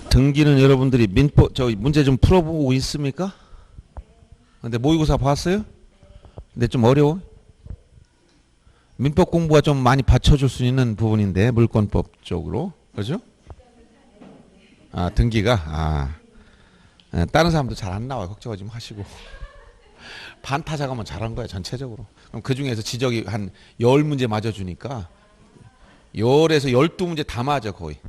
등기는 여러분들이 민법 저 문제 좀 풀어보고 있습니까? 근데 모의고사 봤어요? 근데 좀 어려워. 민법 공부가 좀 많이 받쳐줄 수 있는 부분인데 물권법 쪽으로 그렇죠? 아 등기가 다른 사람도 잘 안 나와요. 걱정하지 마시고 반타작하면 잘한 거야 전체적으로. 그럼 그 중에서 지적이 한 10문제 맞아주니까 10에서 12문제 다 맞아 거의.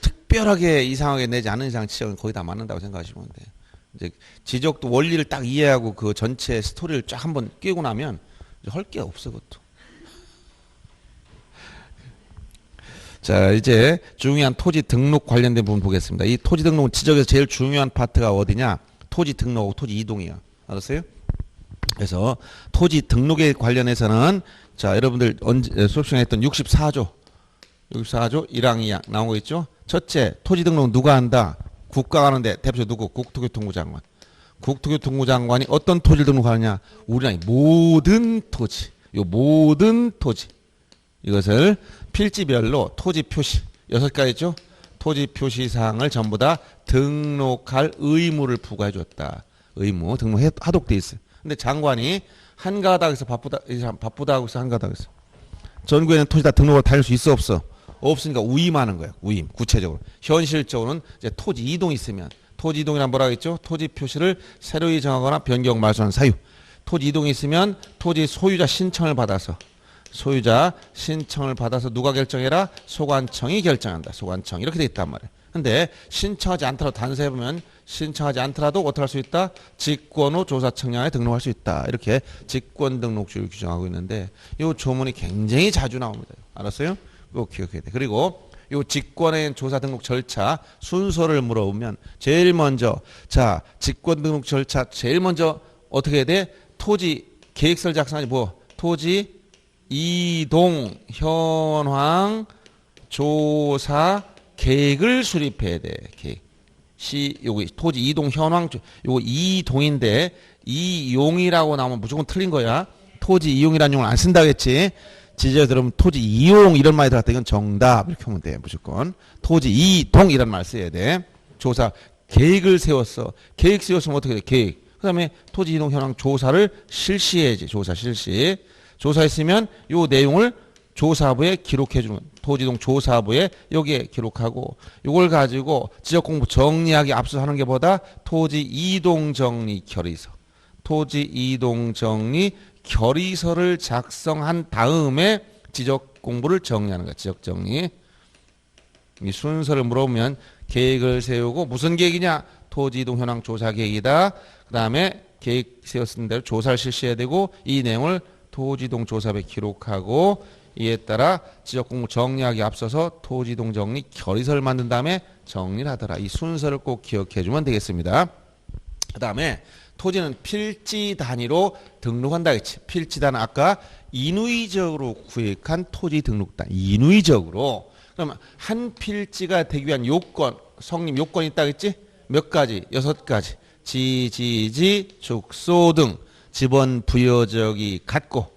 특별하게 이상하게 내지 않은 이상 지적은 거의 다 맞는다고 생각하시면 돼요. 이제 지적도 원리를 딱 이해하고 그 전체 스토리를 쫙 한번 끼고 나면 할 게 없어 그것도. 자 이제 중요한 토지 등록 관련된 부분 보겠습니다. 이 토지 등록은 지적에서 제일 중요한 파트가 어디냐? 토지 등록하고 토지 이동이야. 알았어요? 그래서 토지 등록에 관련해서는 자 여러분들 수업 시간에 했던 64조 1항 2항 나온 거 있죠? 첫째 토지 등록 누가 한다? 국가가 하는데 대표적 누구? 국토교통부 장관. 국토교통부 장관이 어떤 토지를 등록하느냐? 우리나라의 모든 토지. 요 모든 토지. 이것을 필지별로 토지 표시 6가지죠? 토지 표시 사항을 전부 다 등록할 의무를 부과해 줬다. 의무 등록하도록 돼 있어요. 근데 장관이 한가하다 해서 바쁘다 하고 있어. 한가하다 해서 전국에는 토지 다 등록을 다 할 수 있어 없어? 없으니까 우임하는 거예요. 우임 구체적으로. 현실적으로는 이제 토지 이동이 있으면 토지 이동이란 뭐라 했죠? 토지 표시를 새로이 정하거나 변경 말소하는 사유. 토지 이동이 있으면 토지 소유자 신청을 받아서 누가 결정해라? 소관청이 결정한다. 소관청 이렇게 돼 있단 말이에요. 근데 신청하지 않더라도 단서해보면 신청하지 않더라도 어떻게 할 수 있다? 직권 후 조사청량에 등록할 수 있다. 이렇게 직권 등록주를 규정하고 있는데 이 조문이 굉장히 자주 나옵니다. 알았어요? 꼭 기억해야 돼. 그리고 이 직권의 조사 등록 절차 순서를 물어보면 제일 먼저 자 직권 등록 절차 제일 먼저 어떻게 해야 돼? 토지 계획서를 작성하지 뭐 토지 이동 현황 조사 계획을 수립해야 돼. 계획. 여기 토지 이동 현황 요거 이동인데 이용이라고 나오면 무조건 틀린 거야. 토지 이용이라는 용어를 안 쓴다겠지. 지적에 들으면 토지 이용 이런 말이 들어갔다. 이건 정답 이렇게 하면 돼. 무조건 토지 이동 이런 말 써야 돼. 조사 계획을 세웠어. 계획 세웠으면 어떻게 돼? 계획. 그 다음에 토지 이동 현황 조사를 실시해야지. 조사 실시. 조사했으면 요 내용을 조사부에 기록해 주는 토지이동 조사부에 여기에 기록하고 요걸 가지고 지적공부 정리하기 앞서 하는 게 보다 토지 이동 정리 결의서 토지 이동 정리 결의서를 작성한 다음에 지적공부를 정리하는 거야. 지적정리. 이 순서를 물어보면 계획을 세우고 무슨 계획이냐? 토지 이동 현황 조사 계획이다. 그 다음에 계획 세웠은 대로 조사를 실시해야 되고 이 내용을 토지이동 조사부에 기록하고 이에 따라 지적공부 정리하기 앞서서 토지이동 정리 결의서를 만든 다음에 정리를 하더라. 이 순서를 꼭 기억해 주면 되겠습니다. 그 다음에 토지는 필지 단위로 등록한다 했지. 필지 단위 아까 인위적으로 구획한 토지 등록단. 인위적으로. 그러면 한 필지가 되기 위한 요건, 성립 요건이 있다 했지? 몇 가지? 6가지. 지지지, 축소 등 지번 부여적이 같고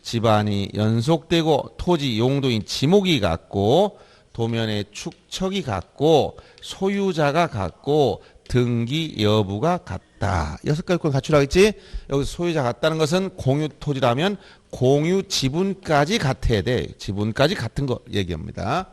집안이 연속되고 토지 용도인 지목이 같고 도면의 축척이 같고 소유자가 같고 등기 여부가 같다. 6가지 요건 갖추라고 했지? 여기서 소유자 같다는 것은 공유 토지라면 공유 지분까지 같아야 돼. 지분까지 같은 거 얘기합니다.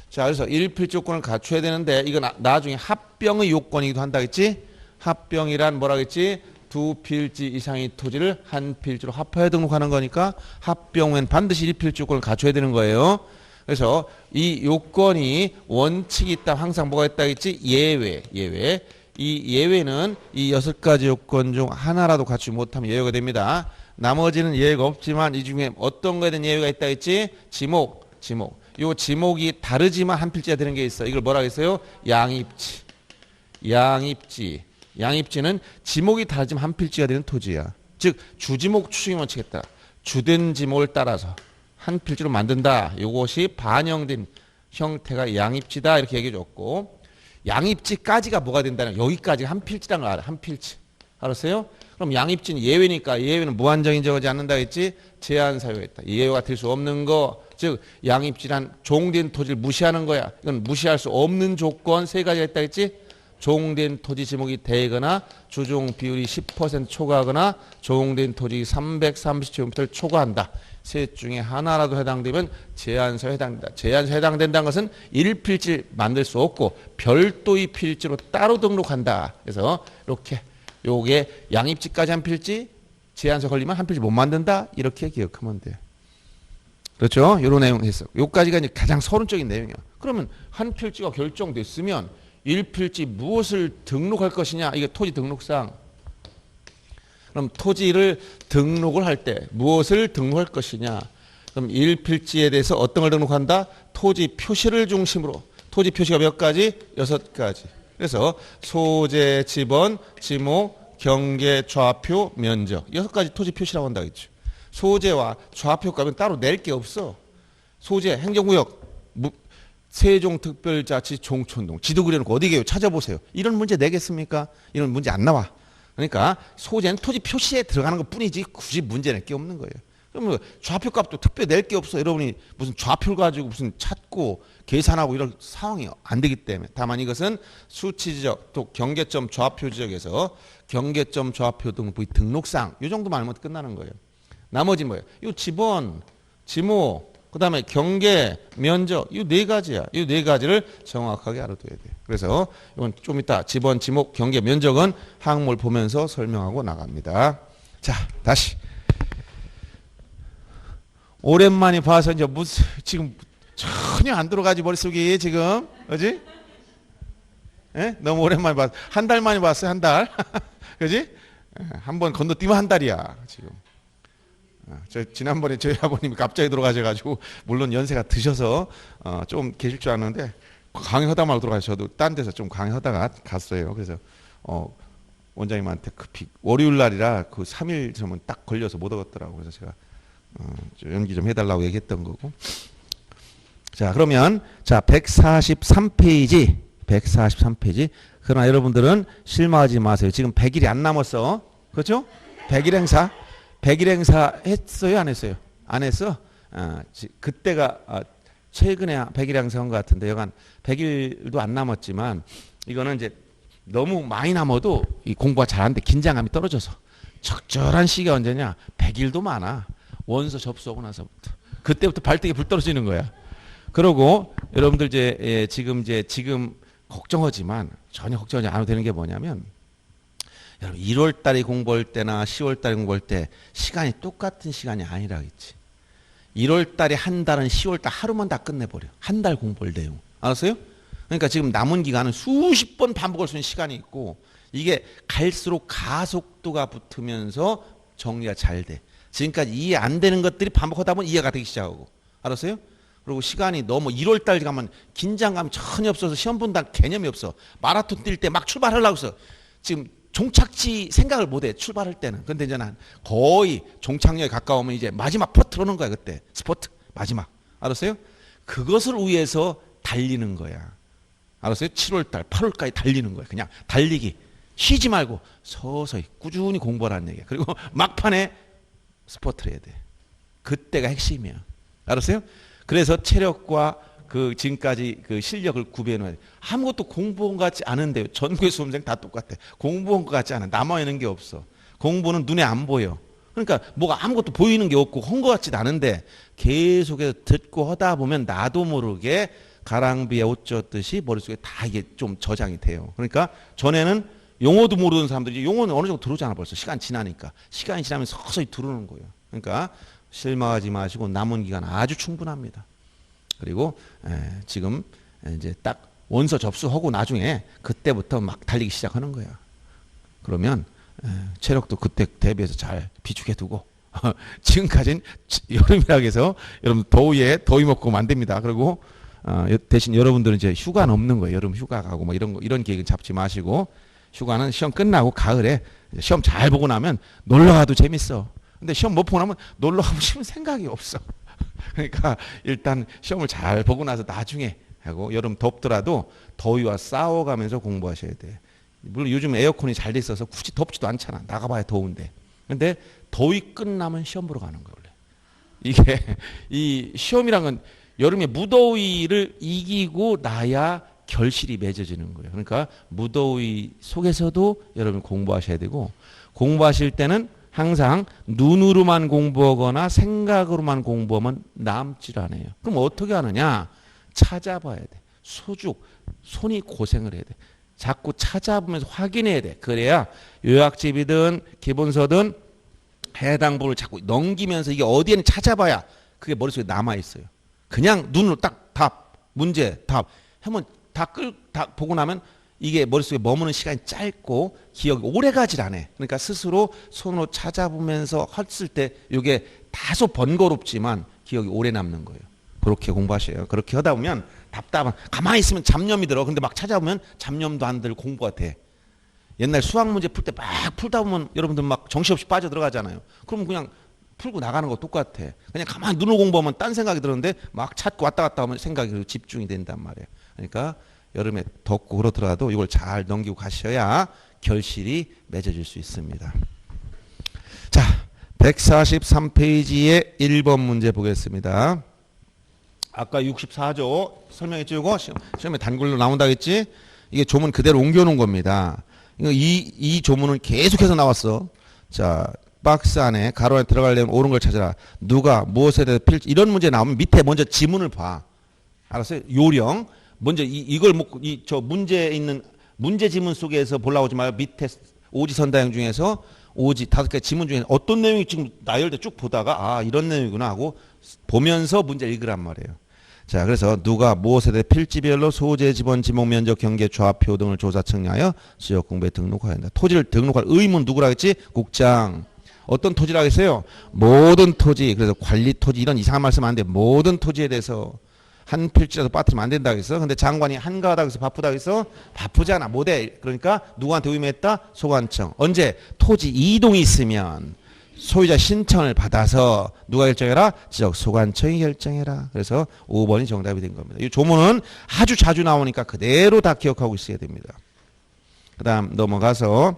자, 그래서 1필지 요건을 갖춰야 되는데 이건 나중에 합병의 요건이기도 한다 했지? 합병이란 뭐라 했지? 2필지 이상의 토지를 한 필지로 합하여 등록하는 거니까 합병 후엔 반드시 1필지 요건을 갖춰야 되는 거예요. 그래서 이 요건이 원칙이 있다. 항상 뭐가 있다 했지? 예외. 이 예외는 이 6가지 요건 중 하나라도 갖추지 못하면 예외가 됩니다. 나머지는 예외가 없지만 이 중에 어떤 거에 대한 예외가 있다 했지? 지목. 요 지목이 다르지만 한 필지가 되는 게 있어. 이걸 뭐라고 했어요? 양입지는 지목이 다르지만 한 필지가 되는 토지야. 즉 주지목 추정이 원칙했다. 주된 지목을 따라서 한 필지로 만든다. 이것이 반영된 형태가 양입지다. 이렇게 얘기해 줬고 양입지까지가 뭐가 된다는 여기까지가 한 필지라는 걸 알아. 한 필지. 알았어요? 그럼 양입지는 예외니까 예외는 무한정인 적하지 않는다 했지? 제한 사유가 있다. 예외가 될 수 없는 거 즉 양입지란 종된 토지를 무시하는 거야. 이건 무시할 수 없는 조건 세 가지가 있다 했지. 종된 토지 지목이 되거나 주종 비율이 10% 초과하거나 종된 토지 330제곱미터를 초과한다. 셋 중에 하나라도 해당되면 제한서에 해당된다. 제한서에 해당된다는 것은 일필지 만들 수 없고 별도의 필지로 따로 등록한다. 그래서 이렇게 요게 양입지까지 한 필지, 제한서 걸리면 한 필지 못 만든다. 이렇게 기억하면 돼요. 그렇죠? 이런 내용 했어. 요까지가 이제 가장 서론적인 내용이야. 그러면 한 필지가 결정됐으면 1필지 무엇을 등록할 것이냐? 이게 토지 등록상. 그럼 토지를 등록을 할 때 무엇을 등록할 것이냐? 그럼 1필지에 대해서 어떤 걸 등록한다? 토지 표시를 중심으로. 토지 표시가 몇 가지? 6가지. 그래서 소재, 지번, 지목, 경계, 좌표, 면적. 6가지 토지 표시라고 한다 했죠. 소재와 좌표 값은 따로 낼 게 없어. 소재, 행정구역, 세종특별자치 종촌동. 지도 그려놓고 어디 계요? 찾아보세요. 이런 문제 내겠습니까? 이런 문제 안 나와. 그러니까 소재는 토지 표시에 들어가는 것 뿐이지 굳이 문제 낼 게 없는 거예요. 그러면 좌표 값도 특별히 낼 게 없어. 여러분이 무슨 좌표를 가지고 무슨 찾고 계산하고 이런 상황이 안 되기 때문에. 다만 이것은 수치 지적 또 경계점 좌표 지적에서 경계점 좌표 등록부의 등록상 이 정도만 알면 끝나는 거예요. 나머지 뭐예요? 이 지번, 지목, 그 다음에 경계, 면적, 이 4가지야. 이 4가지를 정확하게 알아둬야 돼요. 그래서 이건 좀 이따 지번, 지목, 경계, 면적은 항목을 보면서 설명하고 나갑니다. 자, 다시. 오랜만에 봐서 이제 무슨, 지금 전혀 안 들어가지 머릿속이 지금. 그지? 예? 너무 오랜만에 봤어. 한 달 만에 봤어요, 한 달. 그지? 한번 건너뛰면 한 달이야, 지금. 지난번에 저희 아버님이 갑자기 돌아가셔가지고 물론 연세가 드셔서 좀 계실 줄 알았는데 강의하다 말고 돌아가셔서 저도 딴 데서 좀 강의하다가 갔어요. 그래서 원장님한테 급히 월요일 날이라 그 3일 전면 딱 걸려서 못 오겠더라고요. 그래서 제가 연기 좀 해달라고 얘기했던 거고. 자, 그러면 자 143페이지 143페이지. 그러나 여러분들은 실망하지 마세요. 지금 100일이 안 남았어. 그렇죠? 100일 행사. 100일 행사 했어요? 안 했어요? 안 했어? 그때가 최근에 100일 행사 한 것 같은데 여간 100일도 안 남았지만 이거는 이제 너무 많이 남아도 이 공부가 잘 안 돼. 긴장감이 떨어져서. 적절한 시기가 언제냐? 100일도 많아. 원서 접수하고 나서부터. 그때부터 발등에 불 떨어지는 거야. 그러고 여러분들 이제 지금 걱정하지만 전혀 걱정하지 않아도 되는 게 뭐냐면 여러분 1월 달에 공부할 때나 10월 달에 공부할 때 시간이 똑같은 시간이 아니라 했지. 1월 달에 한 달은 10월 달 하루만 다 끝내버려. 한 달 공부할 내용. 알았어요? 그러니까 지금 남은 기간은 수십 번 반복할 수 있는 시간이 있고 이게 갈수록 가속도가 붙으면서 정리가 잘 돼. 지금까지 이해 안 되는 것들이 반복하다 보면 이해가 되기 시작하고. 알았어요? 그리고 시간이 너무 1월 달 가면 긴장감이 전혀 없어서 시험 본다는 개념이 없어. 마라톤 뛸 때 막 출발하려고 해서 지금 종착지 생각을 못해 출발할 때는. 근데 이제 난 거의 종착역에 가까우면 이제 마지막 퍼트로 오는 거야. 그때 스포트 마지막. 알았어요? 그것을 위해서 달리는 거야. 알았어요? 7월달 8월까지 달리는 거야. 그냥 달리기. 쉬지 말고 서서히 꾸준히 공부하라는 얘기야. 그리고 막판에 스포트를 해야 돼. 그때가 핵심이야. 알았어요? 그래서 체력과 그 지금까지 그 실력을 구비해 놔야 돼. 아무것도 공부한 것 같지 않은데 전국의 수험생 다 똑같아. 공부한 것 같지 않아. 남아있는 게 없어. 공부는 눈에 안 보여. 그러니까 뭐가 아무것도 보이는 게 없고 한 것 같지도 않은데 계속해서 듣고 하다 보면 나도 모르게 가랑비에 옷 젖듯이 머릿속에 다 이게 좀 저장이 돼요. 그러니까 전에는 용어도 모르는 사람들이 용어는 어느 정도 들어오잖아 벌써. 시간 지나니까. 시간이 지나면 서서히 들어오는 거예요. 그러니까 실망하지 마시고 남은 기간 아주 충분합니다. 그리고 지금 이제 딱 원서 접수하고 나중에 그때부터 막 달리기 시작하는 거야. 그러면 체력도 그때 대비해서 잘 비축해 두고 지금까지는 여름이라고 해서 여러분 더위에 더위 먹고 안 됩니다. 그리고 대신 여러분들은 이제 휴가는 없는 거예요. 여름 휴가 가고 뭐 이런 계획은 잡지 마시고 휴가는 시험 끝나고 가을에 시험 잘 보고 나면 놀러 가도 재밌어. 근데 시험 못 보고 나면 놀러 가고 싶은 생각이 없어. 그러니까 일단 시험을 잘 보고 나서 나중에 하고 여름 덥더라도 더위와 싸워가면서 공부하셔야 돼. 물론 요즘 에어컨이 잘 돼 있어서 굳이 덥지도 않잖아. 나가봐야 더운데. 근데 더위 끝나면 시험 보러 가는 거예요. 원래. 이게 이 시험이란 건 여름에 무더위를 이기고 나야 결실이 맺어지는 거예요. 그러니까 무더위 속에서도 여러분 공부하셔야 되고, 공부하실 때는 항상 눈으로만 공부하거나 생각으로만 공부하면 남질 않아요. 그럼 어떻게 하느냐? 찾아봐야 돼. 손이 고생을 해야 돼. 자꾸 찾아보면서 확인해야 돼. 그래야 요약집이든 기본서든 해당 부분을 자꾸 넘기면서 이게 어디에는 찾아봐야 그게 머릿속에 남아있어요. 그냥 눈으로 딱 답, 문제, 답 하면 다 보고 나면 이게 머릿속에 머무는 시간이 짧고 기억이 오래 가질 않아. 그러니까 스스로 손으로 찾아보면서 했을 때 이게 다소 번거롭지만 기억이 오래 남는 거예요. 그렇게 공부하셔요. 그렇게 하다 보면 답답한, 가만히 있으면 잡념이 들어. 근데 막 찾아보면 잡념도 안 들고 공부가 돼. 옛날 수학 문제 풀 때 막 풀다 보면 여러분들 막 정신없이 빠져 들어가잖아요. 그럼 그냥 풀고 나가는 거 똑같아. 그냥 가만히 눈으로 공부하면 딴 생각이 들었는데 막 찾고 왔다 갔다 하면 생각이 집중이 된단 말이에요. 그러니까 여름에 덥고 그러더라도 이걸 잘 넘기고 가셔야 결실이 맺어질 수 있습니다. 자, 143페이지의 1번 문제 보겠습니다. 아까 64조 설명했죠? 이거 시험에 단글로 나온다 했지? 이게 조문 그대로 옮겨놓은 겁니다. 이 조문은 계속해서 나왔어. 자, 박스 안에 가로 안에 들어가려면 옳은 걸 찾아라. 누가 무엇에 대해서 필지, 이런 문제 나오면 밑에 먼저 지문을 봐. 알았어요? 요령. 먼저 이걸 먹고 저 문제에 있는 문제 지문 속에서 보려고 하지 말고 밑에 오지선다형 중에서 오지 5개 지문 중에 어떤 내용이 지금 나열돼 쭉 보다가 아 이런 내용이구나 하고 보면서 문제 읽으란 말이에요. 자, 그래서 누가 무엇에 대해 필지별로 소재, 지번, 지목, 면적, 경계, 좌표 등을 조사 측량하여 지역 공부에 등록해야 한다. 토지를 등록할 의무는 누구라 했지? 국장. 어떤 토지라 했어요? 모든 토지. 그래서 관리 토지 이런 이상한 말씀 안 돼. 모든 토지에 대해서 한 필지라도 빠뜨리면 안 된다고 했어. 근데 장관이 한가하다고 해서 바쁘다고 했어? 바쁘잖아. 못해. 그러니까 누구한테 의뢰했다? 소관청. 언제? 토지 이동이 있으면 소유자 신청을 받아서 누가 결정해라? 지역 소관청이 결정해라. 그래서 5번이 정답이 된 겁니다. 이 조문은 아주 자주 나오니까 그대로 다 기억하고 있어야 됩니다. 그 다음 넘어가서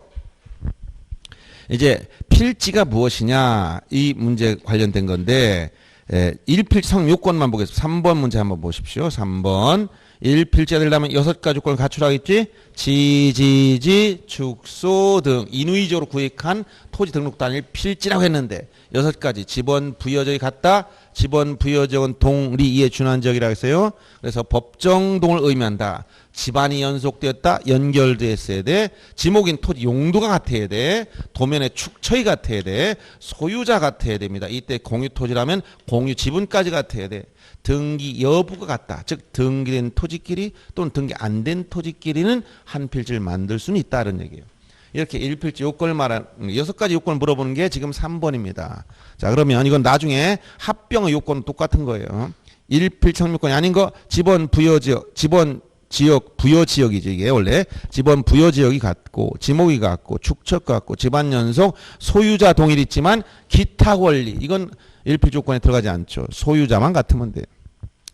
이제 필지가 무엇이냐 이 문제 관련된 건데 1필지 성립 요건만 보겠습니다. 3번 문제 한번 보십시오. 3번 1필지가 되려면 6가지 요건을 갖추라고 했지. 지지지 축소 등 인위적으로 구획한 토지 등록 단위를 필지라고 했는데 6가지 지번 부여적이 같다. 지번 부여적은 동리이에 준한 지역이라고 했어요. 그래서 법정동을 의미한다. 집안이 연속되었다. 연결되었어야 돼. 지목인 토지 용도가 같아야 돼. 도면의 축처이 같아야 돼. 소유자 같아야 됩니다. 이때 공유 토지라면 공유 지분까지 같아야 돼. 등기 여부가 같다. 즉 등기된 토지끼리 또는 등기 안 된 토지끼리는 한 필지를 만들 수는 있다는 얘기예요. 이렇게 1필지 요건을 말하는 6가지 요건을 물어보는 게 지금 3번입니다. 자, 그러면 이건 나중에 합병의 요건은 똑같은 거예요. 1필지 성립요건이 아닌 거 지번 부여지역, 지번 지역 부여 지역이지. 이게 원래 지번 부여 지역이 같고 지목이 같고 축척 같고 집안 연속 소유자 동일 있지만 기타 권리 이건 1필지 요건에 들어가지 않죠. 소유자만 같으면 돼요.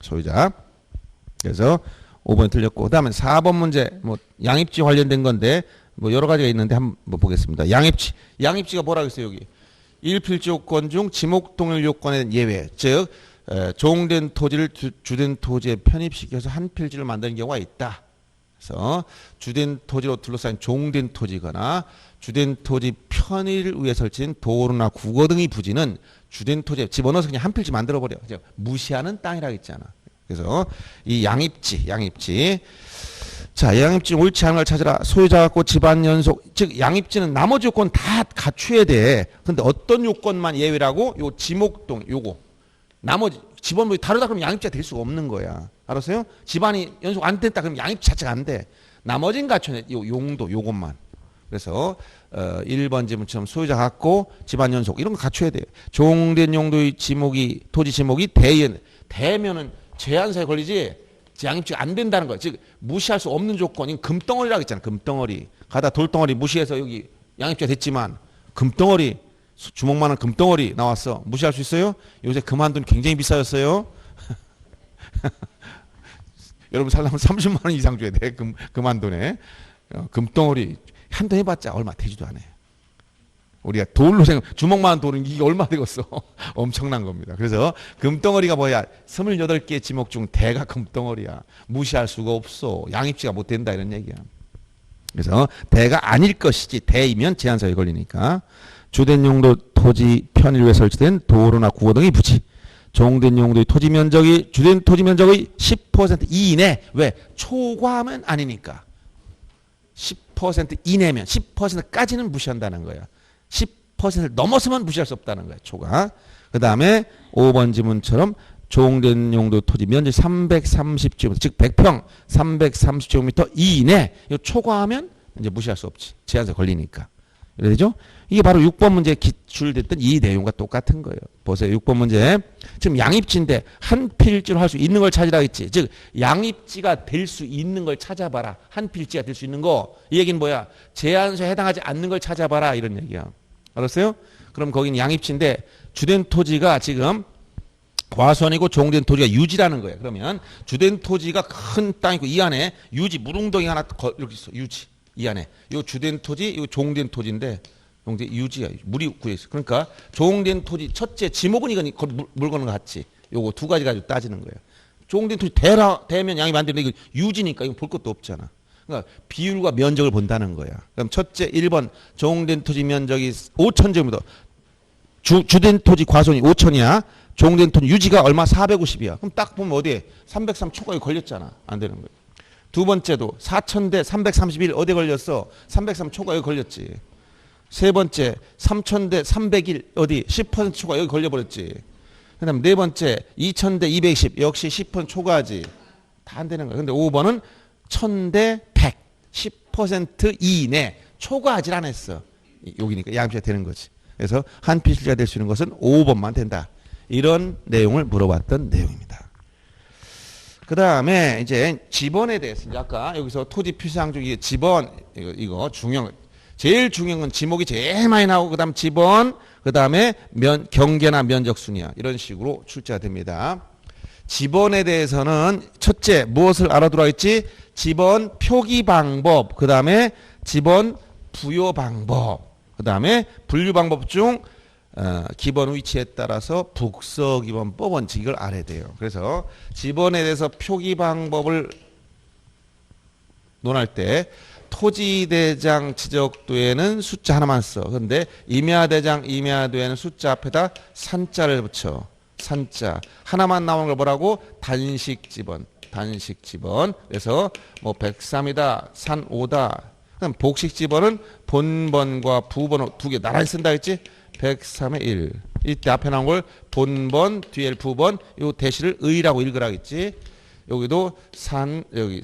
소유자. 그래서 5번이 틀렸고 그다음에 4번 문제 뭐 양입지 관련된 건데 뭐 여러 가지가 있는데 한번 보겠습니다. 양입지가 뭐라고 했어요 여기? 1필지 요건 중 지목 동일 요건에 예외. 즉 종된 토지를 주된 토지에 편입시켜서 한 필지를 만드는 경우가 있다. 그래서 주된 토지로 둘러싸인 종된 토지거나 주된 토지 편의를 위해 설치된 도로나 국어 등의 부지는 주된 토지에 집어넣어서 그냥 한 필지 만들어버려. 무시하는 땅이라고 했잖아. 그래서 이 양입지. 자, 양입지 옳지 않은 걸 찾으라. 소유자 갖고 집안 연속. 즉 양입지는 나머지 요건 다 갖춰야 돼. 근데 어떤 요건만 예외라고? 요 지목동 요거. 나머지 집안이 다르다 그러면 양입지가 될 수가 없는 거야. 알았어요? 집안이 연속 안 됐다 그러면 양입지 자체가 안 돼. 나머지는 갖춰야 돼. 요 용도 요것만. 그래서 1번 지문처럼 소유자 갖고 집안 연속 이런 거 갖춰야 돼요. 종된 용도의 지목이 토지 지목이 대면은 제한사에 걸리지 양입지가 안 된다는 거야. 즉 무시할 수 없는 조건인 금덩어리라고 했잖아. 금덩어리. 가다 돌덩어리 무시해서 여기 양입지가 됐지만 금덩어리 주먹만한 금덩어리 나왔어. 무시할 수 있어요? 요새 금한돈 굉장히 비싸졌어요. 여러분 살려면 30만 원 이상 줘야 돼. 금한돈에. 금덩어리 한 돈 해봤자 얼마 되지도 않아요. 우리가 돌로 주먹만 돌은 이게 얼마 되겠어. 엄청난 겁니다. 그래서 금덩어리가 뭐야? 28개의 지목 중 대가 금덩어리야. 무시할 수가 없어. 양입지가 못 된다 이런 얘기야. 그래서 대가 아닐 것이지 대이면 제한사에 걸리니까 주된 용도 토지 편의를 위해 설치된 도로나 구호 등의 부지 종된 용도의 토지 면적이 주된 토지 면적의 10% 이내 왜? 초과하면 아니니까 10% 이내면 10%까지는 무시한다는 거야. 10%를 넘어서면 무시할 수 없다는 거야. 초과. 그 다음에 5번 지문처럼 종된 용도 토지 면적 330제곱미터 즉 100평 330제곱미터 이내 이거 초과하면 이제 무시할 수 없지. 제한서 걸리니까. 이래죠? 이게 바로 6번 문제에 기출됐던 이 내용과 똑같은 거예요. 보세요. 6번 문제. 지금 양입지인데 한 필지로 할 수 있는 걸 찾으라 했지. 즉 양입지가 될 수 있는 걸 찾아봐라. 한 필지가 될 수 있는 거. 이 얘기는 뭐야? 제한서에 해당하지 않는 걸 찾아봐라. 이런 얘기야. 알았어요? 그럼 거기는 양입지인데 주된 토지가 지금 과수원이고 종된 토지가 유지라는 거예요. 그러면 주된 토지가 큰 땅이고 이 안에 유지 물웅덩이 하나 이렇게 있어. 유지. 이 안에. 요 주된 토지, 요 종된 토지인데 용대 유지야. 물이 구해 있어. 그러니까 종된 토지 첫째 지목은 이건 물 거는 거 같지. 요거 두 가지 가지고 따지는 거예요. 종된 토지 대면 양이 만들면 이거 유지니까 이거 볼 것도 없잖아. 그러니까 비율과 면적을 본다는 거야. 그럼 첫째 1번 종된 토지 면적이 5,000제곱미터. 주된 토지 과손이 5,000이야. 종된 토지 유지가 얼마? 450이야. 그럼 딱 보면 어디에? 303 초과에 걸렸잖아. 안 되는 거야. 두 번째도 4,000대 331 어디에 걸렸어? 303 초과에 걸렸지. 세 번째 3,000대 301 어디 10% 초과 여기 걸려버렸지. 그 다음 네 번째 2,000대 220 역시 10% 초과하지. 다 안 되는 거야. 근데 5번은 1,000대 100 10% 이내 초과하지 않았어. 여기니까 양피가 되는 거지. 그래서 한 필지가 될 수 있는 것은 5번만 된다. 이런 내용을 물어봤던 내용입니다. 그 다음에 이제 지번에 대해서 아까 여기서 토지 필수항 중에 지번 이거 중요한 제일 중요한 건 지목이 제일 많이 나오고 그다음 지번 그다음에 경계나 면적 순이야. 이런 식으로 출제가 됩니다. 지번에 대해서는 첫째 무엇을 알아두라 했지? 지번 표기 방법 그다음에 지번 부여 방법 그다음에 분류 방법 중 기본 위치에 따라서 북서기본법 원칙 이걸 알아야 돼요. 그래서 지번에 대해서 표기 방법을 논할 때 토지대장 지적도에는 숫자 하나만 써. 그런데 임야대장 임야도에는 숫자 앞에다 산자를 붙여. 산자 하나만 나오는 걸 뭐라고? 단식지번. 단식지번. 그래서 뭐 103이다 산 5다. 그럼 복식지번은 본번과 부번 두 개 나란히 쓴다 했지? 103의 1. 이때 앞에 나온 걸 본번 뒤에 부번 요 대시를 의라고 읽으라겠지. 여기도 여기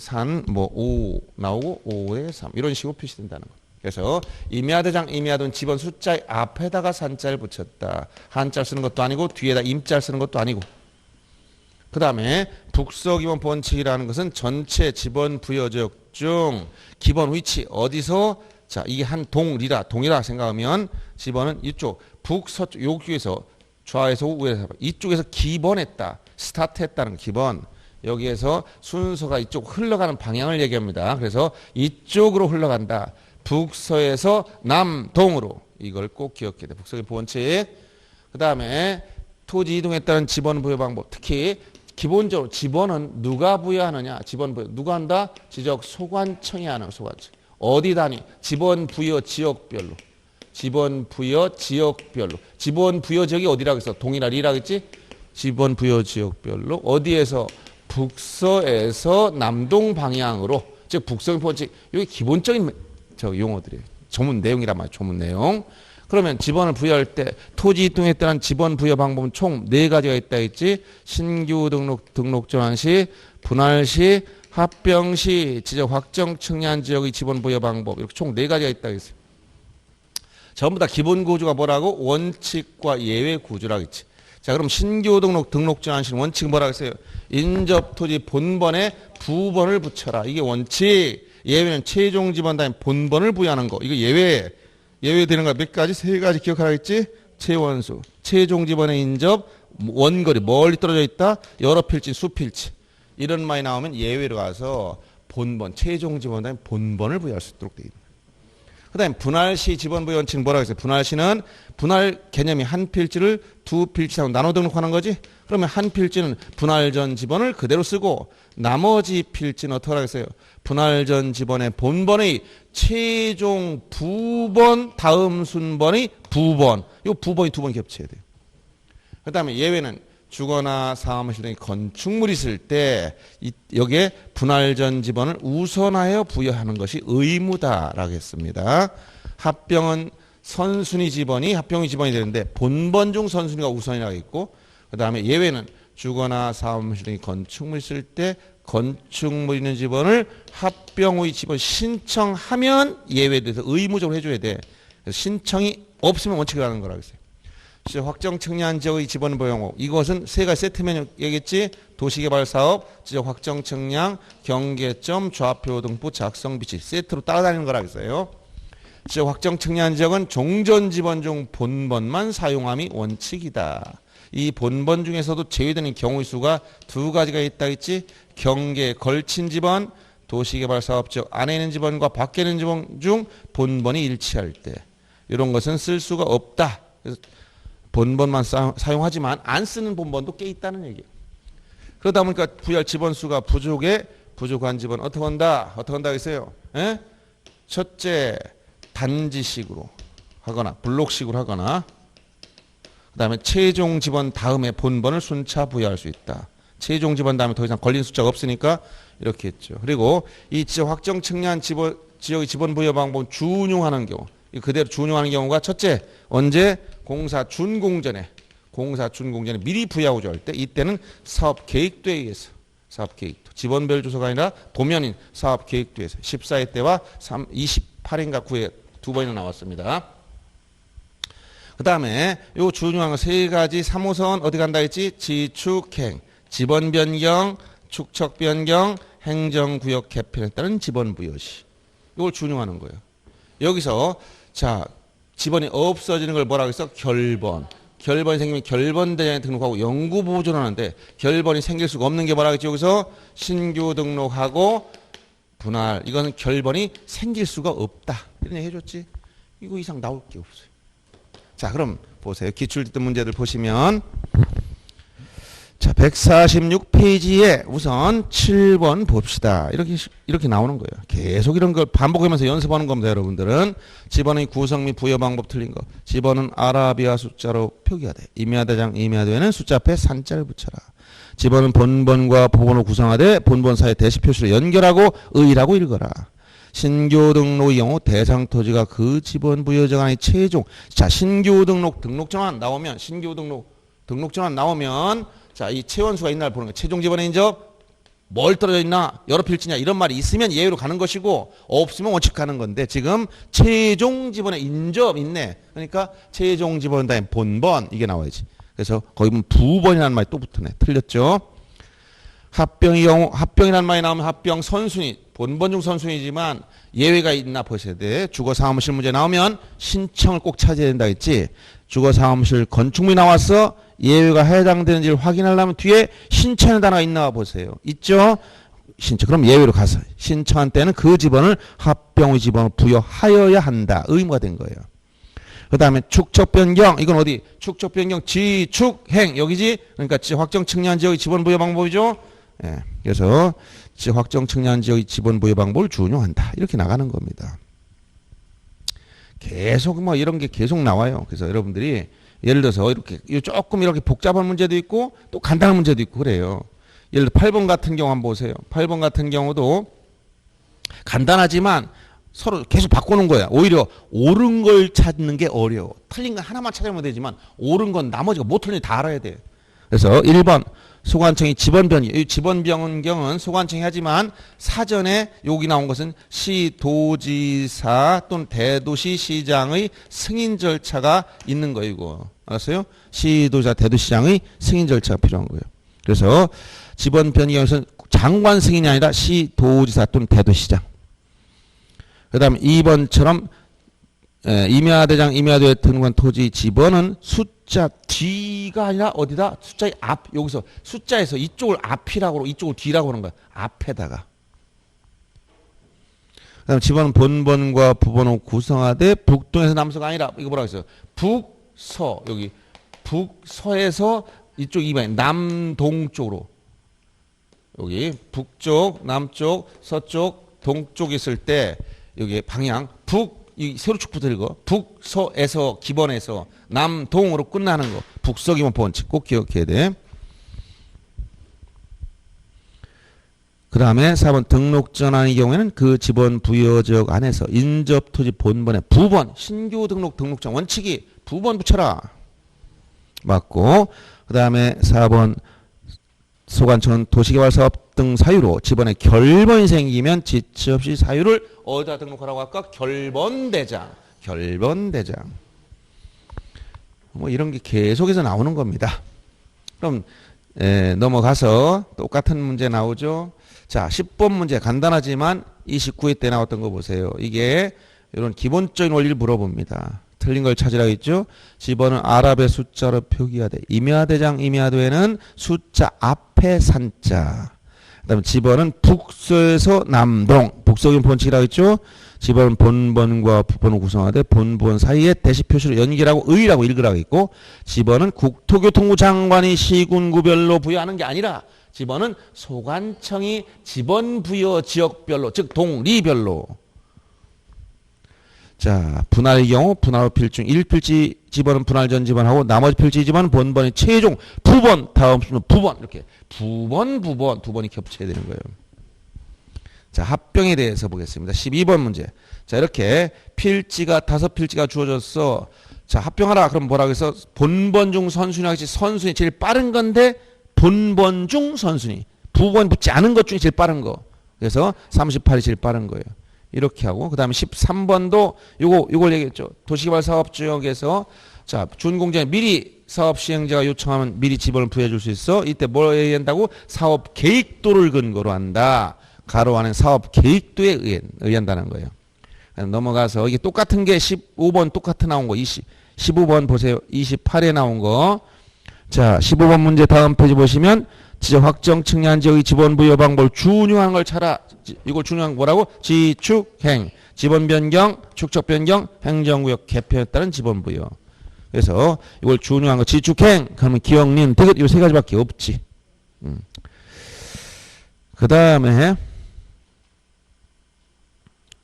뭐 5 나오고 5의 3 이런 식으로 표시된다는 거. 그래서 임야대장 임야도는 지번 숫자 앞에다가 산자를 붙였다. 한자 쓰는 것도 아니고 뒤에다 임자 쓰는 것도 아니고. 그 다음에 북서기본 번칙이라는 것은 전체 지번 부여적 중 기본 위치 어디서 자 이게 한 동이라 생각하면 지번은 이쪽 북서쪽 여기에서 좌에서 우에서 이쪽에서 기본했다. 스타트했다는 기본. 여기에서 순서가 이쪽 흘러가는 방향을 얘기합니다. 그래서 이쪽으로 흘러간다. 북서에서 남동으로. 이걸 꼭 기억해야 돼. 북서의 본칙. 그 다음에 토지 이동에 따른 지번 부여 방법. 특히 기본적으로 지번은 누가 부여하느냐. 지번 부여. 누가 한다? 지적 소관청이 하는 소관청. 어디 단위? 지번 부여 지역별로. 지번 부여 지역별로. 지번 부여 지역이 어디라고 했어? 동이라 리라고 했지? 지번 부여 지역별로. 어디에서? 북서에서 남동 방향으로. 즉 북서의 본칙. 이게 기본적인 용어들이에요. 전문 내용이란 말이에요. 전문 내용. 그러면 지번을 부여할 때 토지 이동에 따른 지번 부여 방법은 총 4가지가 있다 했지. 신규 등록 전환 시, 분할 시, 합병 시, 지적 확정 측량 지역의 지번 부여 방법. 이렇게 총 4가지가 있다 했어요. 전부 다 기본 구조가 뭐라고? 원칙과 예외 구조라고 했지. 자, 그럼 신규 등록 전환 시 원칙은 뭐라고 했어요? 인접 토지 본번에 부번을 붙여라. 이게 원칙. 예외는 최종 지번 다음에 본번을 부여하는 거. 이거 예외. 예외 되는 거 몇 가지? 3가지 기억하라 했지? 최원수. 최종 지번의 인접, 원거리, 멀리 떨어져 있다. 여러 필지, 수필지. 이런 말이 나오면 예외로 가서 본번, 최종 지번 다음에 본번을 부여할 수 있도록 되어 있는 거예요. 그 다음에 분할시 지번부여 원칙은 뭐라고 했어요? 분할시는 분할 개념이 한 필지를 두 필지하고 나눠 등록하는 거지. 그러면 한 필지는 분할 전 지번을 그대로 쓰고 나머지 필지는 어떻게 하겠어요? 분할 전 지번의 본번의 최종 부번 다음 순번의 부번. 이 부번이 두 번 겹쳐야 돼요. 그 다음에 예외는 주거나 사무실 등의 건축물이 있을 때 여기에 분할 전 지번을 우선하여 부여하는 것이 의무다라고 했습니다. 합병은 선순위 지번이 합병의 지번이 되는데 본번 중 선순위가 우선이라고 했고, 그 다음에 예외는 주거나 사무실 등의 건축물이 있을 때 건축물 있는 지번을 합병의 지번 신청하면 예외돼서 의무적으로 해줘야 돼. 그래서 신청이 없으면 원칙을 하는 거라고 했어요. 확정 청량 지역의 지번 보용. 이것은 세 가지 세트면 얘기했지. 도시개발사업, 지역 확정 청량, 경계점, 좌표 등부 작성 비치 세트로 따라다니는 거라고 했어요. 지역 확정 청량 지역은 종전 지번 중 본번만 사용함이 원칙이다. 이 본번 중에서도 제외되는 경우의 수가 두 가지가 있다 했지. 경계에 걸친 지번, 도시개발사업 지역 안에 있는 지번과 밖에 있는 지번 중 본번이 일치할 때 이런 것은 쓸 수가 없다. 그래서 본번만 사용하지만 안 쓰는 본번도 꽤 있다는 얘기예요. 그러다 보니까 부여할 지번수가 부족한 지번 어떻게 한다? 어떻게 한다 했어요? 에? 첫째, 단지식으로 하거나 블록식으로 하거나, 그 다음에 최종 지번 다음에 본번을 순차 부여할 수 있다. 최종 지번 다음에 더 이상 걸린 숫자가 없으니까 이렇게 했죠. 그리고 이 지역 확정 측량 지역의 지번 부여 방법은 준용하는 경우, 그대로 준용하는 경우가 첫째, 언제? 공사 준공전에 미리 부여하고자 할 때, 이때는 사업계획도에 의해서, 사업계획도 지번별 주소가 아니라 도면인 사업계획도에서 14회 때와 28회인가 9회 두 번이나 나왔습니다. 그 다음에 요 준용한 세 가지 3호선 어디 간다 했지? 지축행, 지번 변경, 축척 변경, 행정구역 개편에 따른 지번 부여시. 이걸 준용하는 거예요. 여기서 자, 지번이 없어지는 걸 뭐라고 했어? 결번. 결번이 생기면 결번대장에 등록하고 영구 보존하는데, 결번이 생길 수가 없는 게 뭐라고 했지? 여기서 신규 등록하고 분할. 이거는 결번이 생길 수가 없다. 이런 얘기 해줬지? 이거 이상 나올 게 없어요. 자, 그럼 보세요. 기출뒷등 문제들 보시면, 자, 146페이지에 우선 7번 봅시다. 이렇게 나오는 거예요. 계속 이런 걸 반복하면서 연습하는 겁니다, 여러분들은. 지번의 구성 및 부여 방법 틀린 거. 지번은 아라비아 숫자로 표기하되, 임야대장, 임야도에는 숫자 앞에 산자를 붙여라. 지번은 본번과 부번을 구성하되 본번 사이 대시 표시로 연결하고 의라고 읽어라. 신규 등록의 경우 대상 토지가 그 지번 부여 정한의 최종. 자, 신규 등록 정한 나오면, 신규 등록 정한 나오면, 자, 이 채원수가 있나 보는 거예요. 최종 지번의 인접, 뭘 떨어져 있나, 여러 필지냐, 이런 말이 있으면 예외로 가는 것이고, 없으면 원칙 가는 건데, 지금 최종 지번의 인접 있네. 그러니까 최종 지번 다음에 본번, 이게 나와야지. 그래서 거기 보면 부번이라는 말이 또 붙었네. 틀렸죠? 합병의 경우, 합병이라는 말이 나오면 합병 선순위, 본번 중 선순위지만 예외가 있나 보셔야 돼. 주거사무실 문제 나오면 신청을 꼭 찾아야 된다 했지. 주거사무실 건축물이 나왔어. 예외가 해당되는지를 확인하려면 뒤에 신청의 단어가 있나 보세요. 있죠? 신청. 그럼 예외로 가서 신청한 때는 그 지번을 합병의 지번을 부여하여야 한다. 의무가 된 거예요. 그 다음에 축척 변경. 이건 어디? 축척 변경 지축행. 여기지? 그러니까 확정 측량 지역의 지번 부여 방법이죠. 예. 그래서 확정 측량 지역의 지번 부여 방법을 준용한다. 이렇게 나가는 겁니다. 계속 뭐 이런 게 계속 나와요. 그래서 여러분들이 예를 들어서 이렇게 조금 이렇게 복잡한 문제도 있고 또 간단한 문제도 있고 그래요. 예를 들어 8번 같은 경우 한번 보세요. 8번 같은 경우도 간단하지만 서로 계속 바꾸는 거야. 오히려 옳은 걸 찾는 게 어려워. 틀린 건 하나만 찾으면 되지만 옳은 건 나머지가 못 틀린지 다 알아야 돼. 그래서 1번 소관청이 지번 변경. 이 지번 변경은 소관청이 하지만 사전에 여기 나온 것은 시도지사 또는 대도시 시장의 승인 절차가 있는 거이고. 알았어요? 시도지사 대도시장의 승인 절차가 필요한 거예요. 그래서 지번 변경에서는 장관 승인이 아니라 시도지사 또는 대도시장. 그 다음에 2번처럼 임야대장, 임야도에 등록한 토지 지번은 숫자 뒤가 아니라 어디다? 숫자의 앞. 여기서 숫자에서 이쪽을 앞이라고 이쪽을 뒤라고 하는 거야. 앞에다가. 그다음 집어는 본번과 부번을 구성하되 북동에서 남서가 아니라 이거 뭐라고 했어요? 북서 여기 북서에서 이쪽 이방 남동쪽으로 여기 북쪽, 남쪽, 서쪽, 동쪽 있을 때 여기 방향 이 세로축부터 읽어. 북서에서 기본에서 남동으로 끝나는 거. 북서기본 번칙 꼭 기억해야 돼. 그 다음에 4번 등록전환의 경우에는 그 지번 부여지역 안에서 인접토지 본번에 부번 신규 등록전 원칙이 부번 붙여라. 맞고 그 다음에 4번 소관청은 도시개발사업 등 사유로 지번에 결번이 생기면 지체 없이 사유를 어디다 등록하라고 할까? 결번대장. 뭐 이런 게 계속해서 나오는 겁니다. 그럼 넘어가서 똑같은 문제 나오죠. 자, 10번 문제 간단하지만 29회 때 나왔던 거 보세요. 이게 이런 기본적인 원리를 물어봅니다. 틀린 걸 찾으라고 했죠. 집어는 아랍의 숫자로 표기하되 임야대장 임야도에는 숫자 앞에 산자. 그 다음에 집어는 북서에서 남동 북서기본 번칙이라고 했죠. 집어는 본번과 부번을 구성하되 본번 사이에 대시 표시로 연결하고 의라고 읽으라고 했고 집어는 국토교통부 장관이 시군구별로 부여하는 게 아니라 집어는 소관청이 지번 부여 지역별로 즉 동리별로. 자, 분할의 경우 분할 후 필중 1필지 집어는 분할 전 집어하고 나머지 필지 집어는 본번이 최종 부번 다음 수는 부번 이렇게 부번이 겹쳐야 되는 거예요. 자, 합병에 대해서 보겠습니다. 12번 문제. 자, 이렇게 필지가 5필지가 주어졌어. 자, 합병하라. 그럼 뭐라고 해서 본번 중 선순위 하겠지. 선순위 제일 빠른 건데 본번 중 선순위. 부번 붙지 않은 것 중에 제일 빠른 거. 그래서 38이 제일 빠른 거예요. 이렇게 하고 그다음에 13번도 요걸 얘기했죠. 도시개발 사업 지역에서 자, 준공장에 미리 사업 시행자가 요청하면 미리 지번을 부여해 줄 수 있어. 이때 뭘 얘기한다고? 사업 계획도를 근거로 한다. 가로 안에 사업 계획도에 의한다는 거예요. 넘어가서 이게 똑같은 게 15번 똑같은 나온 거 15번 보세요. 28에 나온 거. 자, 15번 문제 다음 페이지 보시면 지적 확정 측량 지역의 지번 부여 방법을 준용하는 걸 찾아. 이걸 준용한 뭐라고? 지축행, 지번 변경, 축적 변경, 행정구역 개편에 따른 지번 부여. 그래서 이걸 준용한 거 지축행 그러면 기억, 린, 디귿 이 세 가지밖에 없지. 그 다음에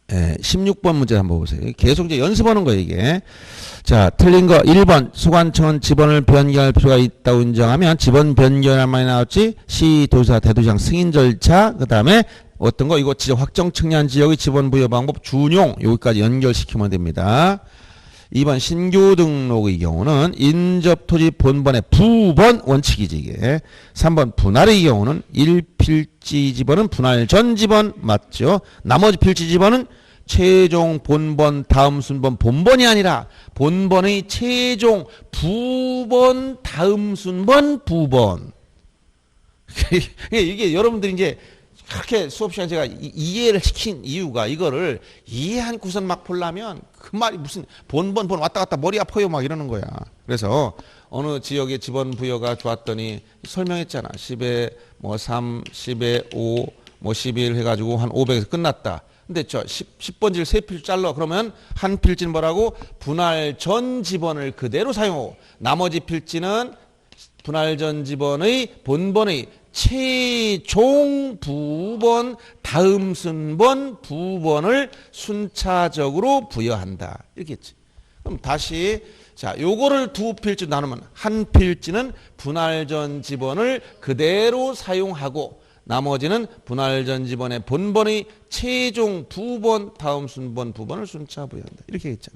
16번 문제 한번 보세요. 계속 이제 연습하는 거예요, 이게. 자, 틀린 거 1번 소관청은 지번을 변경할 필요가 있다고 인정하면 지번 변경할 말이 나왔지. 시도지사 대도시장 승인 절차 그 다음에 어떤 거 이거 지적 확정 측량 지역의 지번 부여 방법 준용 여기까지 연결시키면 됩니다. 2번 신규 등록의 경우는 인접토지 본번의 부번 원칙이지 이게. 3번 분할의 경우는 1필지 지번은 분할 전 지번 맞죠. 나머지 필지 지번은 최종 본번 다음 순번 본번이 아니라 본번의 최종 부번 다음 순번 부번. 이게 여러분들이 이제 그렇게 수업 시간에 제가 이해를 시킨 이유가 이거를 이해하고선 막 보려면 그 말이 무슨 본번 왔다 갔다 머리 아파요 막 이러는 거야. 그래서 어느 지역의 지번 부여가 좋았더니 설명했잖아. 10에 뭐 3, 10에 5, 뭐 11 해가지고 한 500에서 끝났다. 근데 10번지를 3필 잘라. 그러면 한 필지는 뭐라고? 분할 전 지번을 그대로 사용하고 나머지 필지는 분할 전 지번의 본번의 최종 부번 다음 순번 부번을 순차적으로 부여한다. 이렇게 했지. 그럼 다시 자, 요거를 두 필지 나누면 한 필지는 분할 전 지번을 그대로 사용하고 나머지는 분할 전 지번의 본번의 최종 부번 다음 순번 부번을 순차 부여한다. 이렇게 했잖아.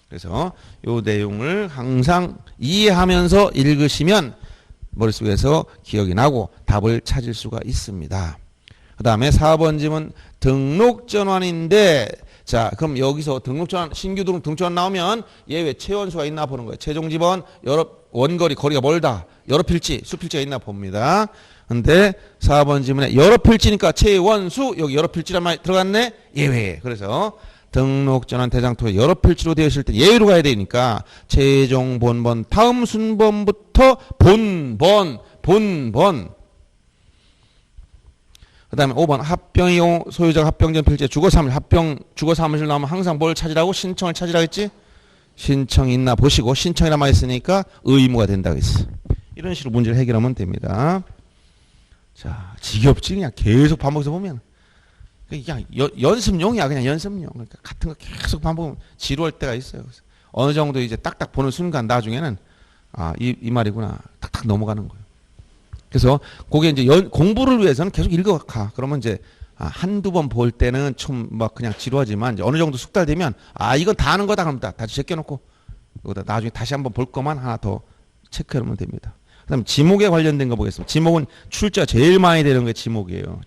그래서 요 내용을 항상 이해하면서 읽으시면 머릿속에서 기억이 나고 답을 찾을 수가 있습니다. 그 다음에 4번 질문 등록전환인데 자, 그럼 여기서 등록전환 신규 등록전환 나오면 예외 최원수가 있나 보는 거예요. 최종 지번 여러 원거리 거리가 멀다. 여러 필지 수필지가 있나 봅니다. 근데 4번 질문에 여러 필지니까 최원수 여기 여러 필지란 말이 들어갔네. 예외. 그래서 등록전환 대장토에 여러 필지로 되어 있을 때 예외로 가야 되니까 최종 본번 다음 본번부터 본번 그 그 다음에 5번 합병의 경우 소유자가 합병전 필지에 주거사무실 주거 사무실 나오면 항상 뭘 찾으라고? 신청을 찾으라고 했지? 신청이 있나 보시고 신청이란 말이 있으니까 의무가 된다고 했어. 이런 식으로 문제를 해결하면 됩니다. 자, 지겹지 그냥 계속 반복해서 보면 그냥 연습용이야. 그냥 연습용. 그러니까 같은 거 계속 반복하면 지루할 때가 있어요. 그래서 어느 정도 이제 딱딱 보는 순간 나중에는 이 말이구나 딱딱 넘어가는 거예요. 그래서 그게 이제 공부를 위해서는 계속 읽어가. 그러면 이제 한두 번 볼 때는 좀 막 그냥 지루하지만 이제 어느 정도 숙달되면 이건 다 아는 거다 그럼 다시 제껴놓고 나중에 다시 한번 볼 것만 하나 더 체크해놓으면 됩니다. 그다음 지목에 관련된 거 보겠습니다. 지목은 출제가 제일 많이 되는 게 지목이에요.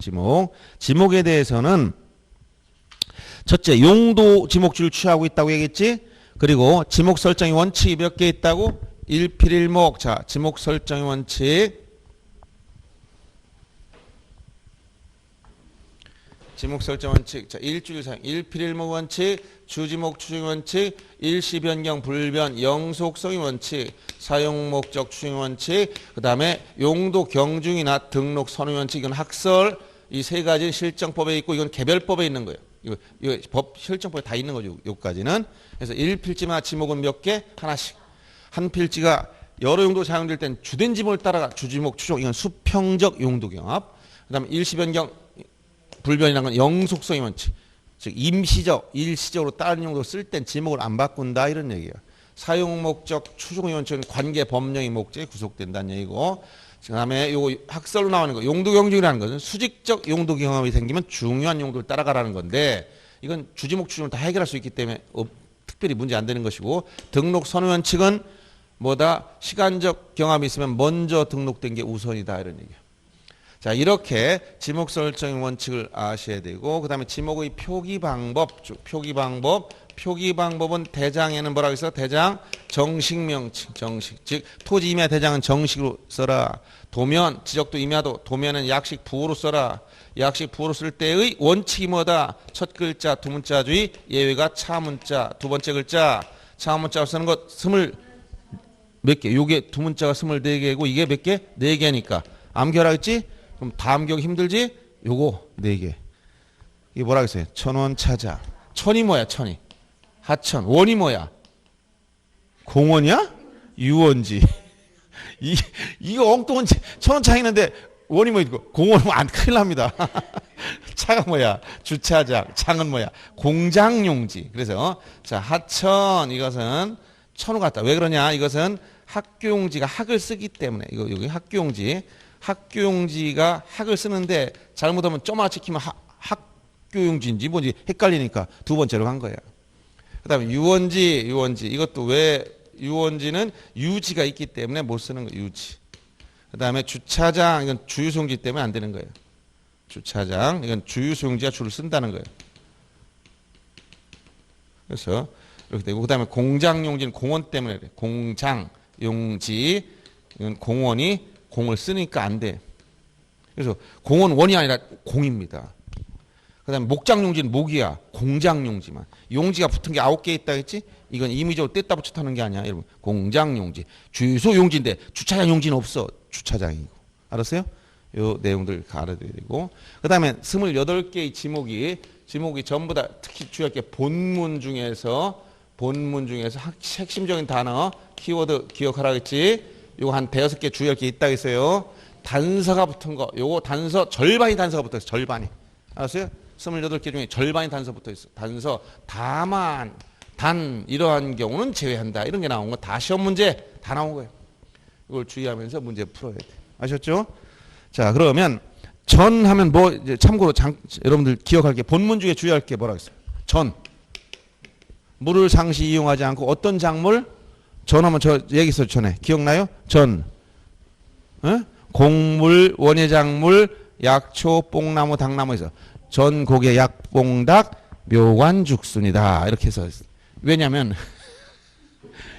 지목에 대해서는 첫째 용도 지목줄을 취하고 있다고 얘기했지. 그리고 지목 설정의 원칙이 몇 개 있다고? 일필일목. 자, 지목 설정의 원칙. 지목 설정 원칙. 자, 일주일 사용. 일필일목 원칙, 주지목 추정 원칙, 일시 변경 불변 영속성의 원칙, 사용 목적 추정 원칙, 그다음에 용도 경중이나 등록 선호 원칙. 이건 학설 이 세 가지 실정법에 있고 이건 개별법에 있는 거예요. 이거 법 실정법에 다 있는 거죠. 여기까지는. 그래서 1필지마다 지목은 몇 개? 하나씩. 한 필지가 여러 용도 사용될 땐 주된 지목을 따라가 주지목 추정. 이건 수평적 용도 경합. 그다음에 일시 변경 불변이라는 건 영속성의 원칙. 즉 임시적, 일시적으로 다른 용도 쓸 땐 지목을 안 바꾼다 이런 얘기예요. 사용 목적 추정의 원칙은 관계 법령의 목적에 구속된다는 얘기고, 그다음에 요거 학설로 나오는 거 용도 경중이라는 것은 수직적 용도 경험이 생기면 중요한 용도를 따라가라는 건데 이건 주지목 추정을 다 해결할 수 있기 때문에 특별히 문제 안 되는 것이고, 등록 선호 원칙은 뭐다? 시간적 경험이 있으면 먼저 등록된 게 우선이다 이런 얘기예요. 자, 이렇게 지목 설정 원칙을 아셔야 되고, 그 다음에 지목의 표기 방법, 표기 방법은 대장에는 뭐라고 했어? 대장 정식 명칭, 정식. 즉 토지 임야 대장은 정식으로 써라. 도면 지적도 임야도 도면은 약식 부호로 써라. 약식 부호로 쓸 때의 원칙이 뭐다? 첫 글자 두 문자주의, 예외가 차문자. 두 번째 글자 차문자로 쓰는 것 몇 개? 요게 두 문자가 24개고 이게 몇 개? 4개니까 암기하라 했지? 그럼 다 암기하기 힘들지? 요거 4개. 이게 뭐라고 했어요? 천원 찾아. 천이 뭐야? 천이. 하천. 원이 뭐야? 공원이야? 유원지. 이거 엉뚱한 천원 차 있는데 원이 뭐 있고 공원은 안 큰일 납니다. 차가 뭐야? 주차장. 창은 뭐야? 공장용지. 그래서 자, 하천 이것은 천우 같다. 왜 그러냐? 이것은 학교용지가 학을 쓰기 때문에. 이거 여기 학교용지. 학교용지가 학을 쓰는데 잘못하면 점 하나 찍히면 학교용지인지 뭔지 헷갈리니까 두 번째로 간 거예요. 그 다음에 유원지. 이것도 왜 유원지는 유지가 있기 때문에 못 쓰는 거예요. 유지. 그 다음에 주차장. 이건 주유소용지 때문에 안 되는 거예요. 주차장. 이건 주유소용지가 줄을 쓴다는 거예요. 그래서 이렇게 되고, 그 다음에 공장용지는 공원 때문에 그래. 공장용지. 이건 공원이 공을 쓰니까 안 돼. 그래서 공은 원이 아니라 공입니다. 그 다음에 목장용지는 목이야. 공장용지만. 용지가 붙은 게 9개 있다 했지? 이건 임의적으로 뗐다 붙였다 하는 게 아니야. 여러분, 공장용지. 주유소용지인데 주차장용지는 없어. 주차장이고. 알았어요? 요 내용들 알아둬야 되고. 그 다음에 28개의 지목이 전부 다 특히 주의할 게 본문 중에서 핵심적인 단어, 키워드 기억하라 했지? 요거 한 5개 주의할 게 있다고 했어요. 단서가 붙은 거. 요거 단서 절반이 단서가 붙어 있어. 절반이. 알았어요? 28개 중에 절반이 단서 붙어 있어. 단서 다만 단 이러한 경우는 제외한다. 이런 게 나온 거 다 시험 문제 다 나온 거예요. 이걸 주의하면서 문제 풀어야 돼. 아셨죠? 자, 그러면 전 하면 뭐 이제 참고로 여러분들 기억할 게 본문 중에 주의할 게 뭐라고 했어요? 전. 물을 상시 이용하지 않고 어떤 작물? 전하면 저 얘기했어요. 전에 기억나요? 전. 곡물, 원예작물, 약초, 뽕나무, 당나무에서 전, 고개, 약, 뽕닭, 묘관, 죽순이다. 이렇게 해서 왜냐면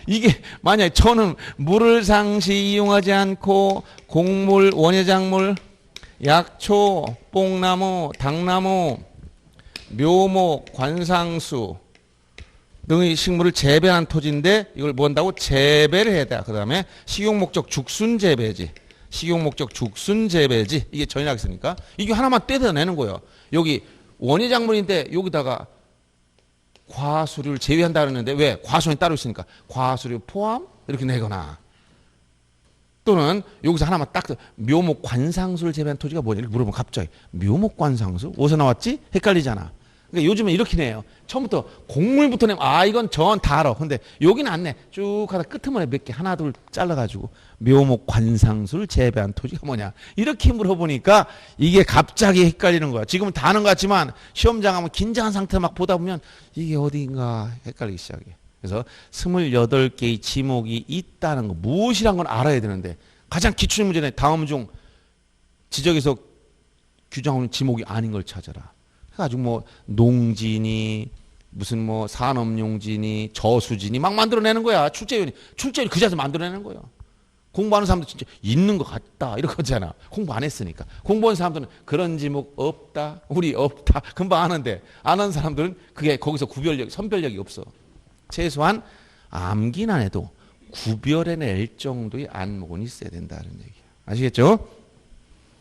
이게 만약에 저는 물을 상시 이용하지 않고 곡물, 원예작물, 약초, 뽕나무, 당나무, 묘목, 관상수 등의 식물을 재배한 토지인데 이걸 뭐 한다고? 재배를 해야 돼. 그 다음에 식용 목적 죽순 재배지. 식용 목적 죽순 재배지. 이게 전이라고 했으니까 이게 하나만 떼어내는 거예요. 여기 원예작물인데 여기다가 과수류를 제외한다 그랬는데 왜? 과수원이 따로 있으니까 과수류 포함 이렇게 내거나 또는 여기서 하나만 딱 묘목 관상수를 재배한 토지가 뭐냐 이렇게 물어보면 갑자기 묘목 관상수? 어디서 나왔지? 헷갈리잖아. 그러니까 요즘에 이렇게 내요. 처음부터 곡물부터 내면 이건 전 다 알아. 근데 여기는 안 내. 쭉 하다 끄트머리 몇 개 하나 둘 잘라가지고 묘목 관상수를 재배한 토지가 뭐냐 이렇게 물어보니까 이게 갑자기 헷갈리는 거야. 지금은 다 아는 것 같지만 시험장 가면 긴장한 상태로 막 보다 보면 이게 어디인가 헷갈리기 시작해. 그래서 28개의 지목이 있다는 거 무엇이란 건 알아야 되는데 가장 기출의 문제는 다음 중 지적에서 규정하는 지목이 아닌 걸 찾아라. 그래가지고 뭐 농지니 무슨 뭐 산업용지니 저수지니 막 만들어내는 거야. 출제위원이 그 자리에서 만들어내는 거예요. 공부하는 사람도 진짜 있는 것 같다 이러거잖아. 공부 안 했으니까. 공부한 사람들은 그런 지목 없다 우리 없다 금방 아는데 안 하는 사람들은 그게 거기서 선별력이 없어. 최소한 암기는 안 해도 구별해낼 정도의 안목은 있어야 된다는 얘기야. 아시겠죠?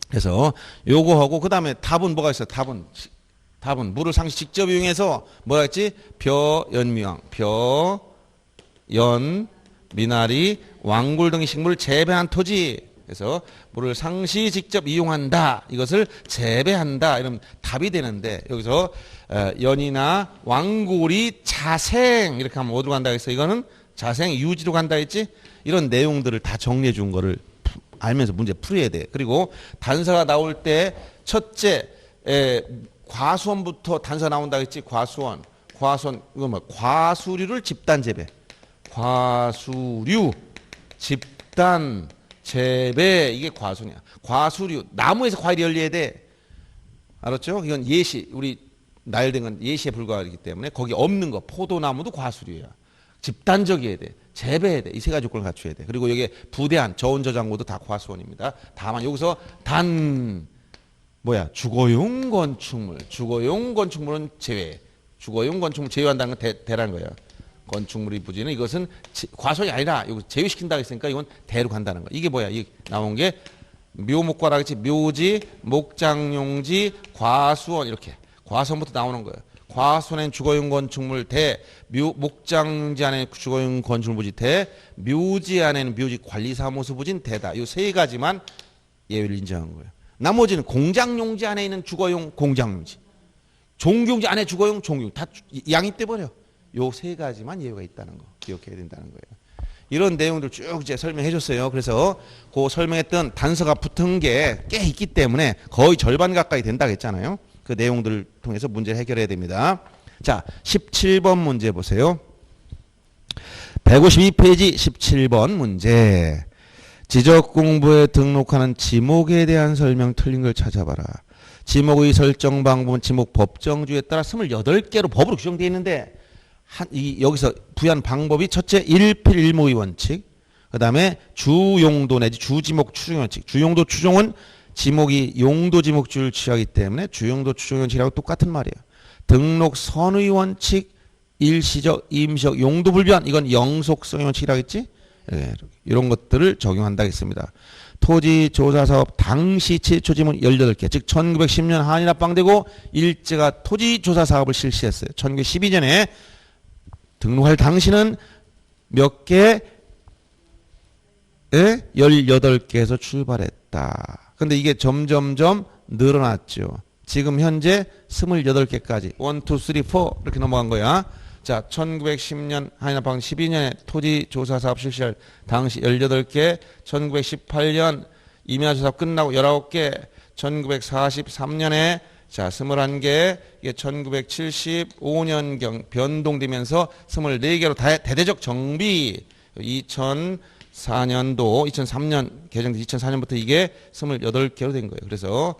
그래서 요거 하고 그 다음에 답은 뭐가 있어요? 답은 물을 상시 직접 이용해서 뭐라 했지? 벼연미왕, 벼연, 미나리, 왕굴 등의 식물을 재배한 토지. 그래서 물을 상시 직접 이용한다. 이것을 재배한다. 이러면 답이 되는데 여기서 연이나 왕굴이 자생 이렇게 하면 어디로 간다 했어? 이거는 자생 유지로 간다 했지? 이런 내용들을 다 정리해 준 거를 알면서 문제 풀어야 돼. 그리고 단서가 나올 때 첫째 과수원부터 단서 나온다 했지? 과수원 이거 뭐 과수류를 집단 재배. 과수류 집단 재배 이게 과수냐. 과수류 나무에서 과일이 열려야 돼. 알았죠? 이건 예시 우리 나열된 건 예시에 불과하기 때문에 거기 없는 거 포도나무도 과수류야. 집단적이어야 돼. 재배해야 돼. 이 세 가지 조건을 갖춰야 돼. 그리고 여기에 부대한 저온저장고도 다 과수원입니다. 다만 여기서 주거용 건축물은 제외. 주거용 건축물 제외한다는 건 대라는 거예요. 건축물이 부지는 이것은 과수원이 아니라 이거 제외시킨다고 했으니까 이건 대로 간다는 거. 이게 뭐야? 이 나온 게 묘목과라 그랬지. 묘지, 목장용지, 과수원 이렇게. 과수원부터 나오는 거예요. 과수원엔 주거용 건축물 대, 목장지 안에 주거용 건축물 부지 대, 묘지 안에는 묘지 관리사무소 부지는 대다. 이 세 가지만 예외를 인정한 거예요. 나머지는 공장용지 안에 있는 주거용 공장용지, 종교용지 안에 주거용 종교용 다 양입돼 버려. 요 세 가지만 예외가 있다는 거 기억해야 된다는 거예요. 이런 내용들 쭉 이제 설명해 줬어요. 그래서 그 설명했던 단서가 붙은 게 꽤 있기 때문에 거의 절반 가까이 된다고 했잖아요. 그 내용들을 통해서 문제를 해결해야 됩니다. 자, 17번 문제 보세요. 152페이지 17번 문제. 지적 공부에 등록하는 지목에 대한 설명 틀린 걸 찾아봐라. 지목의 설정 방법은 지목 법정주에 따라 28개로 법으로 규정되어 있는데 여기서 부여한 방법이 첫째 일필일모의 원칙, 그 다음에 주용도 내지 주지목 추종 원칙. 주용도 추종은 지목이 용도 지목주를 취하기 때문에 주용도 추종 원칙이라고 똑같은 말이에요. 등록 선의 원칙, 일시적, 임시적, 용도 불변 이건 영속성의 원칙이라고 했지? 네, 이런 것들을 적용한다 했습니다. 토지조사사업 당시 최초 지문 18개, 즉 1910년 한일 합방되고 일제가 토지조사사업을 실시했어요. 1912년에 등록할 당시는 몇 개? 18개에서 출발했다. 근데 이게 점점점 늘어났죠. 지금 현재 28개까지 1, 2, 3, 4 이렇게 넘어간 거야. 자, 1910년 한일합방 12년에 토지조사사업 실시할 당시 18개, 1918년 임야조사 끝나고 19개, 1943년에 자, 21개, 이게 1975년경 변동되면서 24개로 대대적 정비 2003년 개정된 2004년부터 이게 28개로 된 거예요. 그래서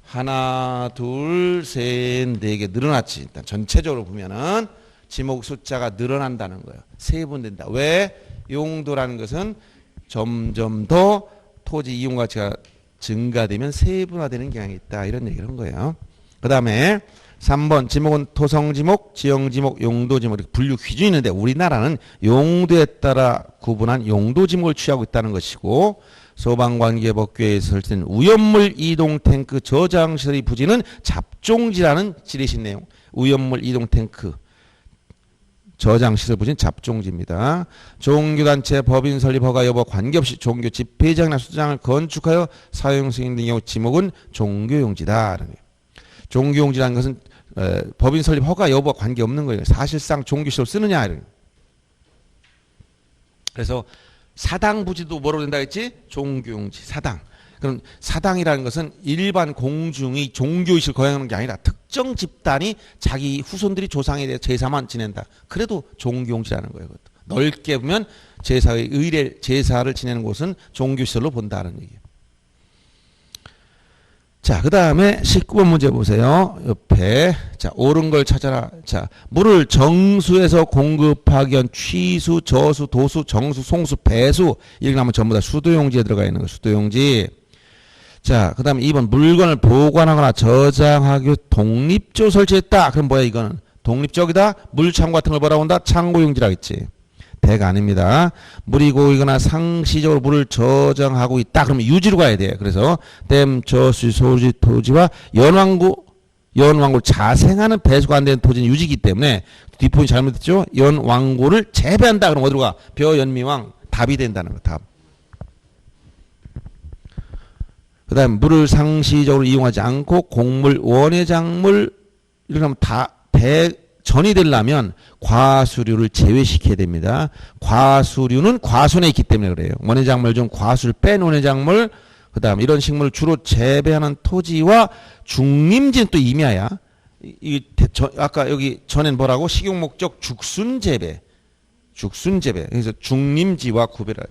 하나, 둘, 셋, 네 개 늘어났지. 일단 전체적으로 보면은 지목 숫자가 늘어난다는 거예요. 세분된다. 왜? 용도라는 것은 점점 더 토지 이용 가치가 증가되면 세분화되는 경향이 있다. 이런 얘기를 한 거예요. 그 다음에 3번 지목은 토성지목, 지형지목, 용도지목 이렇게 분류 기준이 있는데 우리나라는 용도에 따라 구분한 용도지목을 취하고 있다는 것이고 소방관계법규에 설정된 위험물 이동 탱크 저장 시설의 부지는 잡종지라는 지리신 내용. 위험물 이동 탱크 저장 시설 부지는 잡종지입니다. 종교단체 법인 설립 허가 여부와 관계없이 종교 집회장이나 수장을 건축하여 사용 승인 등의 경우 지목은 종교용지다. 종교용지라는 것은 법인 설립 허가 여부와 관계없는 거예요. 사실상 종교시설 쓰느냐 이런. 그래서 사당 부지도 뭐로 된다 했지? 종교용지, 사당. 그럼 사당이라는 것은 일반 공중이 종교의식을 거행하는 게 아니라 특정 집단이 자기 후손들이 조상에 대해 제사만 지낸다. 그래도 종교용지라는 거예요. 그것도. 넓게 보면 제사의 의례, 제사를 지내는 곳은 종교시설로 본다는 얘기예요. 자, 그 다음에 19번 문제 보세요. 옆에. 자, 옳은 걸 찾아라. 자, 물을 정수에서 공급하기 위한 취수, 저수, 도수, 정수, 송수, 배수. 이렇게 나면 전부 다 수도용지에 들어가 있는 거 수도용지. 자, 그 다음에 2번 물건을 보관하거나 저장하기 위해 독립조 설치했다. 그럼 뭐야 이거는? 독립적이다? 물창고 같은 걸 뭐라고 한다? 창고용지라고 했지. 대가 아닙니다. 물이 고이거나 상시적으로 물을 저장하고 있다. 그러면 유지로 가야 돼요. 그래서 댐, 저수, 소지, 토지와 연왕고를 자생하는 배수가 안 되는 토지는 유지이기 때문에 뒷부분이 잘못됐죠. 연왕고를 재배한다. 그럼 어디로 가? 벼연미왕 답이 된다는 거. 답. 그 다음에 물을 상시적으로 이용하지 않고 곡물, 원예작물 이렇게 하면 다 전이 되려면 과수류를 제외시켜야 됩니다. 과수류는 과수원에 있기 때문에 그래요. 원예작물 중 과수를 뺀 원예작물, 그 다음 이런 식물을 주로 재배하는 토지와 중림지는 또 임야야. 아까 여기 전엔 뭐라고? 식용목적 죽순재배. 죽순재배. 그래서 중림지와 구별을.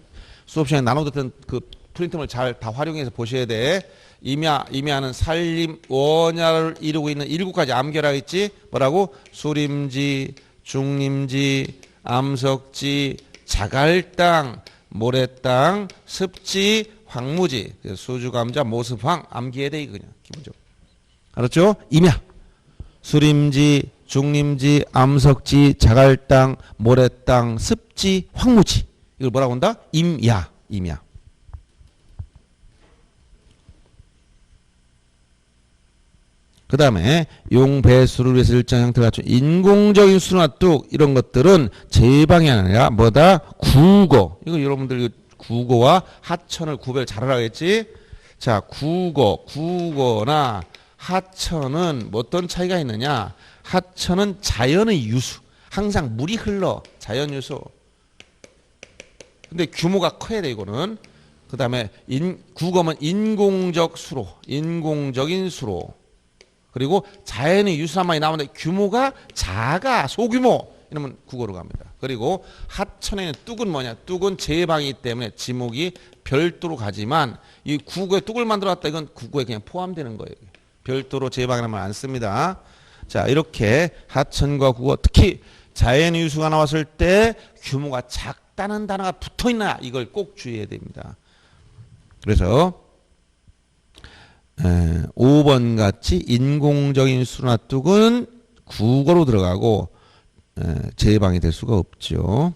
수업 시간에 나눠뒀던 그 프린트물 잘 다 활용해서 보셔야 돼. 임야는 산림, 원야를 이루고 있는 7가지 암계라 했지. 뭐라고? 수림지, 중림지, 암석지, 자갈땅, 모래땅, 습지, 황무지. 수주감자, 모습황, 암기해야 돼. 그냥 기본적으로. 알았죠? 임야. 수림지, 중림지, 암석지, 자갈땅, 모래땅, 습지, 황무지. 이걸 뭐라고 한다? 임야. 임야. 그 다음에 용배수를 위해서 일정 형태를 갖춘 인공적인 수나 뚝 이런 것들은 제방이 아니라 뭐다? 구거. 이거 여러분들 구거와 하천을 구별 잘하라겠지? 자, 구거나 하천은 어떤 차이가 있느냐? 하천은 자연의 유수. 항상 물이 흘러. 자연 유수. 근데 규모가 커야 돼 이거는. 그 다음에 구거면 인공적 수로. 인공적인 수로. 그리고 자연의 유수산만이 나오는데 규모가 작아. 소규모. 이러면 국어로 갑니다. 그리고 하천에는 뚝은 뭐냐? 뚝은 제방이기 때문에 지목이 별도로 가지만 이 국어에 뚝을 만들어놨다. 이건 국어에 그냥 포함되는 거예요. 별도로 제방이라면 안 씁니다. 자, 이렇게 하천과 국어 특히 자연의 유수가 나왔을 때 규모가 작다는 단어가 붙어있나 이걸 꼭 주의해야 됩니다. 그래서 5번 같이 인공적인 수나 뚝은 국어로 들어가고 제방이 될 수가 없죠.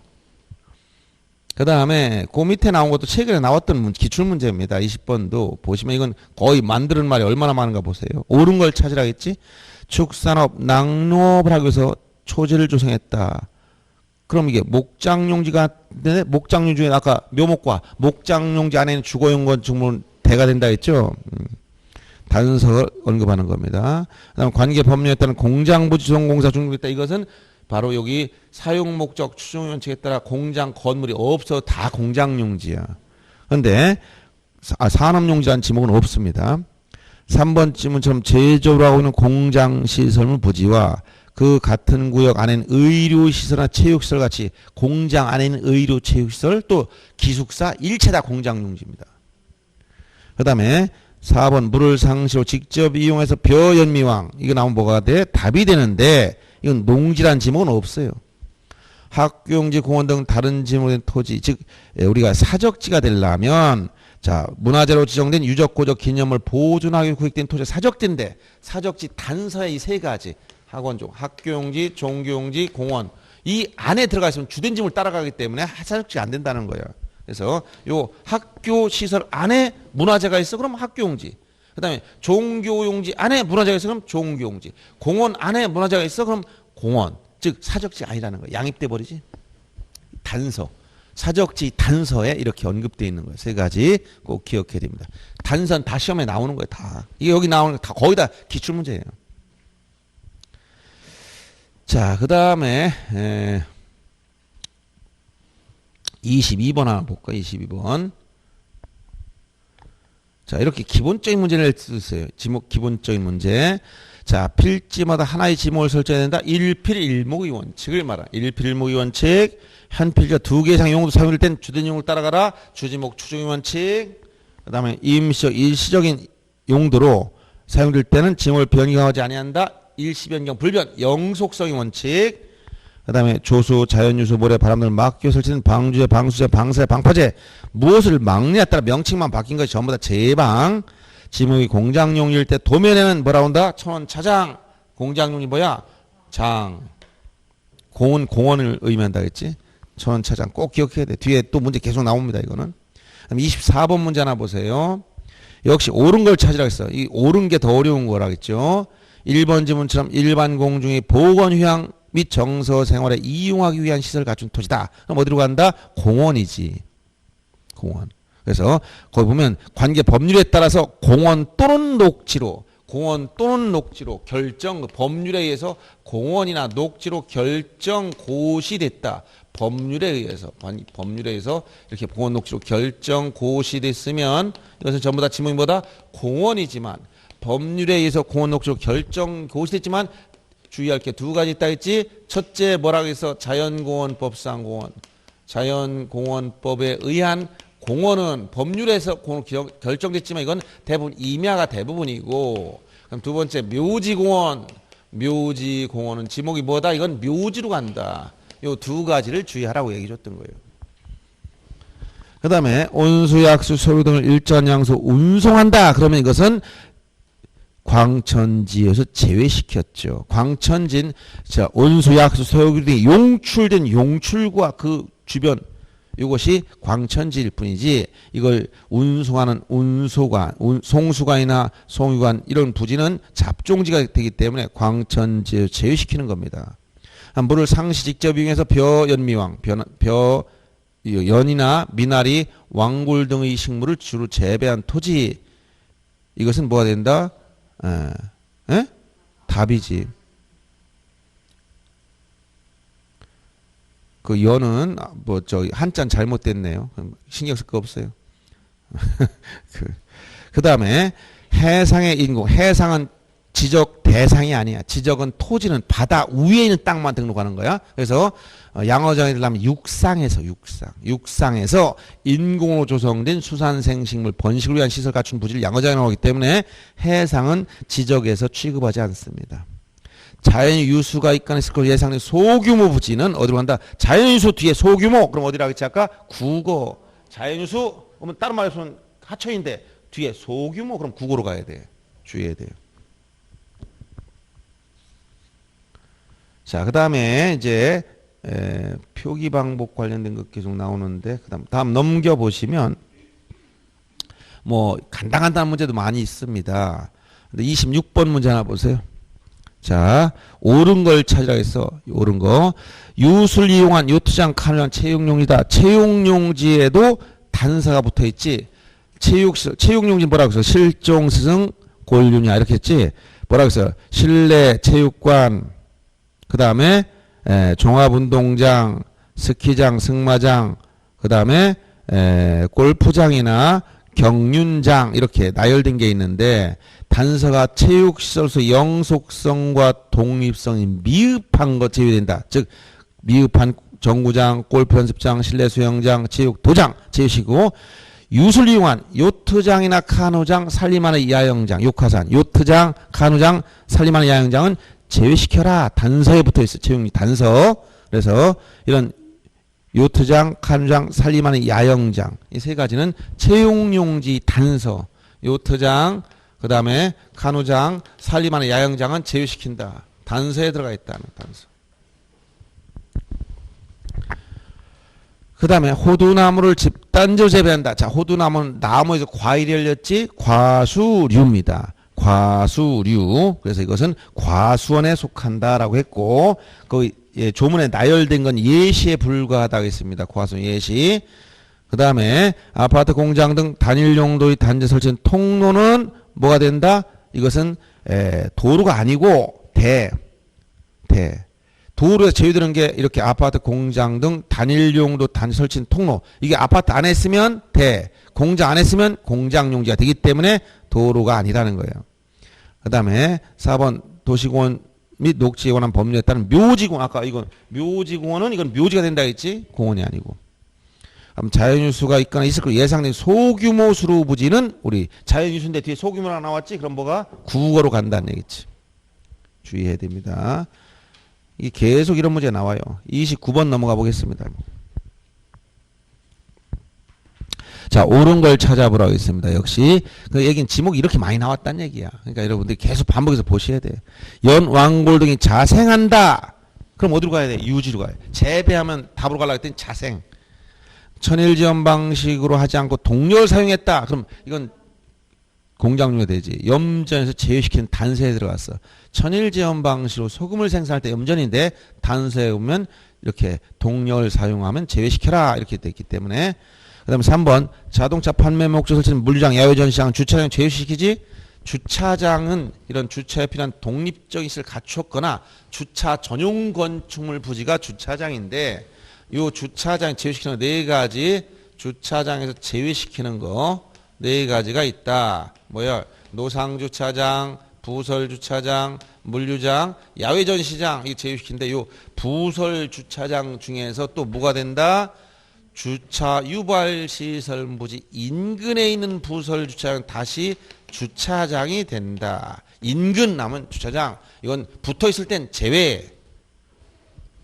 그 다음에 그 밑에 나온 것도 최근에 나왔던 기출문제입니다. 20번도 보시면 이건 거의 만드는 말이 얼마나 많은가 보세요. 옳은 걸 찾으라겠지. 축산업, 낙농업을 하기 위해서 초지를 조성했다. 그럼 이게 목장용지가 되네? 목장용 중에 아까 묘목과 목장용지 안에는 주거용 건축물은 대가 된다 했죠. 단서를 언급하는 겁니다. 그다음 관계 법령에 따른 공장부지 조성공사 중단했다. 이것은 바로 여기 사용 목적 추정 원칙에 따라 공장 건물이 없어 다 공장용지야. 그런데 산업용지라는 지목은 없습니다. 3번 지문처럼 제조를 하고 있는 공장 시설물 부지와 그 같은 구역 안에는 의료시설이나 체육시설 같이 공장 안에 있는 의료 체육시설 또 기숙사 일체 다 공장용지입니다. 그 다음에 4번 물을 상시로 직접 이용해서 벼연미왕 이거 나오면 뭐가 돼? 답이 되는데 이건 농지란 지목은 없어요. 학교용지 공원 등 다른 지목의 토지 즉 우리가 사적지가 되려면 자 문화재로 지정된 유적고적 기념물 보존하기 위해 구획된 토지가 사적지인데 사적지 단서의 이 세 가지 학원종, 학교용지, 종교용지, 공원 이 안에 들어가 있으면 주된 지목을 따라가기 때문에 사적지가 안 된다는 거예요. 그래서 요 학교 시설 안에 문화재가 있어 그럼 학교용지. 그다음에 종교용지 안에 문화재가 있어 그럼 종교용지. 공원 안에 문화재가 있어 그럼 공원. 즉 사적지 아니라는 거예요. 양입돼 버리지. 단서. 사적지 단서에 이렇게 언급되어 있는 거예요. 세 가지 꼭 기억해야 됩니다. 단서는 다 시험에 나오는 거예요. 다. 이게 여기 나오는 거 다 거의 다 기출문제예요. 자, 그 다음에 22번 하나 볼까? 22번. 자, 이렇게 기본적인 문제를 쓰세요. 지목 기본적인 문제. 자, 필지마다 하나의 지목을 설정해야 된다. 일필일목의 원칙을 말하. 일필일목의 원칙. 한 필지가 두 개 이상 용어도 사용될 땐 주된 용어를 따라가라. 주지목 추정의 원칙. 그 다음에 임시적, 일시적인 용도로 사용될 때는 지목을 변경하지 아니한다. 일시변경 불변. 영속성의 원칙. 그 다음에 조수, 자연유수, 모래, 바람들, 막교 설치는 방주제, 방수제, 방사제, 방파제. 무엇을 막느냐에 따라 명칭만 바뀐 것이 전부 다 제방. 지목이 공장용일 때 도면에는 뭐라 온다? 천원 차장. 공장용이 뭐야? 장. 공은 공원을 의미한다 했지? 천원 차장 꼭 기억해야 돼. 뒤에 또 문제 계속 나옵니다. 이거는. 그럼 24번 문제 하나 보세요. 역시 옳은 걸 찾으라고 했어. 이 옳은 게 더 어려운 거라겠죠. 1번 지문처럼 일반 공중의 보건 휴양 및 정서 생활에 이용하기 위한 시설을 갖춘 토지다. 그럼 어디로 간다? 공원이지. 공원. 그래서 거기 보면 관계 법률에 따라서 공원 또는 녹지로 결정, 법률에 의해서 공원이나 녹지로 결정 고시됐다. 법률에 의해서 이렇게 공원 녹지로 결정 고시됐으면 이것은 전부 다 지목이 뭐다? 공원이지만 법률에 의해서 공원 녹지로 결정 고시됐지만 주의할 게 두 가지 있다 했지. 첫째 뭐라고 해서 자연공원법상 공원. 자연공원법에 의한 공원은 법률에서 결정됐지만 이건 대부분 임야가 대부분이고, 그럼 두 번째 묘지공원은 지목이 뭐다? 이건 묘지로 간다. 요 두 가지를 주의하라고 얘기 줬던 거예요. 그 다음에 온수, 약수, 소유 등을 일정한 양수 운송한다. 그러면 이것은 광천지에서 제외시켰죠. 광천진, 자, 온수, 약수, 소유 등이 용출된 용출과 그 주변, 이것이 광천지일 뿐이지 이걸 운송하는 운소관, 송수관이나 송유관 이런 부지는 잡종지가 되기 때문에 광천지에 제외시키는 겁니다. 물을 상시 직접 이용해서 벼연미왕, 연이나 미나리, 왕골 등의 식물을 주로 재배한 토지, 이것은 뭐가 된다? 답이지. 그 연은 뭐 저기 한자는 잘못됐네요. 신경 쓸 거 없어요. 그 다음에 해상의 인공. 해상은 지적 대상이 아니야. 지적은 토지는 바다 위에 있는 땅만 등록하는 거야. 그래서 양어장에 들어가면 육상에서 인공으로 조성된 수산생식물 번식을 위한 시설 갖춘 부지를 양어장이라고 하기 때문에 해상은 지적에서 취급하지 않습니다. 자연유수가 있거나 예상된 소규모 부지는 어디로 간다? 자연유수 뒤에 소규모. 그럼 어디라고 했지 아까? 국어. 자연유수 오면 다른 말로는 하천인데 뒤에 소규모. 그럼 국어로 가야 돼. 주의해야 돼요. 자, 그 다음에 이제 표기 방법 관련된 것 계속 나오는데 다음 넘겨보시면 뭐 간단한 문제도 많이 있습니다. 근데 26번 문제 하나 보세요. 자, 옳은 걸 찾으라 해서 옳은 거. 유술 이용한 요트장 카누장 채용용지다. 채용용지에도 단서가 붙어 있지. 채용용지 뭐라고 해서 실종, 스승, 골륜이야 이렇게 했지. 뭐라고 해서 실내 체육관, 그 다음에 종합운동장, 스키장, 승마장, 그 다음에 골프장이나 경륜장 이렇게 나열된 게 있는데 단서가 체육시설로서 영속성과 독립성이 미흡한 것 제외된다. 즉 미흡한 정구장, 골프연습장, 실내 수영장, 체육도장 제외시고 유술 이용한 요트장이나 카누장, 산림하는 야영장, 욕화산, 요트장, 카누장, 산림하는 야영장은 제외시켜라. 단서에 붙어있어. 채용이 단서. 그래서 이런 요트장, 카누장, 산림하는 야영장 이 세 가지는 채용용지 단서. 요트장, 그 다음에 카누장, 산림하는 야영장은 제외시킨다. 단서에 들어가 있다는 단서. 그 다음에 호두나무를 집단적으로 재배한다. 자, 호두나무는 나무에서 과일이 열렸지 과수류입니다. 과수류. 그래서 이것은 과수원에 속한다라고 했고, 그 조문에 나열된 건 예시에 불과하다고 했습니다. 과수원 예시. 그 다음에 아파트, 공장 등 단일 용도의 단지 설치된 통로는 뭐가 된다? 이것은 도로가 아니고 도로에 제외되는 게 이렇게 아파트, 공장 등 단일 용도 단지 설치된 통로. 이게 아파트 안에 있으면 공장 안에 있으면 공장 용지가 되기 때문에 도로가 아니라는 거예요. 그 다음에 4번 도시공원 및 녹지에 관한 법률에 따른 묘지공원. 아까 이건 묘지공원은 이건 묘지가 된다 했지 공원이 아니고. 그럼 자연유수가 있거나 있을 것으로 예상된 소규모 수로 부지는 우리 자연유수인데 뒤에 소규모가 나왔지? 그럼 뭐가 국어로 간다는 얘기지. 주의해야 됩니다. 이게 계속 이런 문제 나와요. 29번 넘어가 보겠습니다. 자, 옳은 걸 찾아보라고 했습니다. 역시 그 얘기는 지목이 이렇게 많이 나왔다는 얘기야. 그러니까 여러분들이 계속 반복해서 보셔야 돼. 연왕골 등이 자생한다. 그럼 어디로 가야 돼? 유지로 가야 돼. 재배하면 답으로 가려고 했더니 자생. 천일지원 방식으로 하지 않고 동력을 사용했다. 그럼 이건 공장용이 되지. 염전에서 제외시키는 단서에 들어갔어. 천일지원 방식으로 소금을 생산할 때 염전인데 단서에 보면 이렇게 동력을 사용하면 제외시켜라 이렇게 돼 있기 때문에. 그 다음에 3번 자동차 판매 목적 설치는 물류장, 야외 전시장, 주차장 제외시키지. 주차장은 이런 주차에 필요한 독립적인 시설을 갖췄거나 주차 전용 건축물 부지가 주차장인데 요 주차장 제외시키는 네 가지, 주차장에서 제외시키는 거 네 가지가 있다. 뭐야? 노상주차장, 부설주차장, 물류장, 야외전시장 이게 제외시키는데 요 부설주차장 중에서 또 뭐가 된다? 주차 유발시설 부지 인근에 있는 부설주차장 다시 주차장이 된다. 인근 남은 주차장 이건 붙어있을 땐 제외.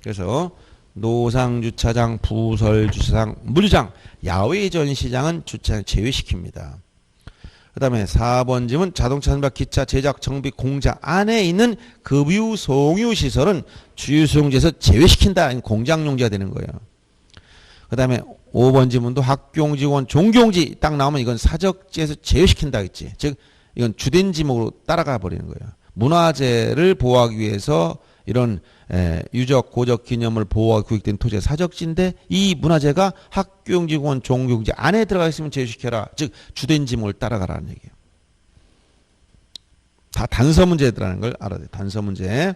그래서 노상주차장, 부설주차장, 물류장, 야외전시장은 주차장 제외시킵니다. 그 다음에 4번 질문 자동차 선박, 기차 제작, 정비, 공장 안에 있는 급유, 송유 시설은 주유수용지에서 제외시킨다. 공장용지가 되는 거예요. 그 다음에 5번 질문도 학교용지원, 종교용지 딱 나오면 이건 사적지에서 제외시킨다 했지. 즉 이건 주된 지목으로 따라가 버리는 거예요. 문화재를 보호하기 위해서 이런 유적, 고적 기념을 보호하기 구획된 토지의 사적지인데 이 문화재가 학교용지원, 종교용지 안에 들어가 있으면 제외시켜라. 즉 주된 지목을 따라가라는 얘기예요. 다 단서 문제들라는 걸 알아야 돼요. 단서 문제.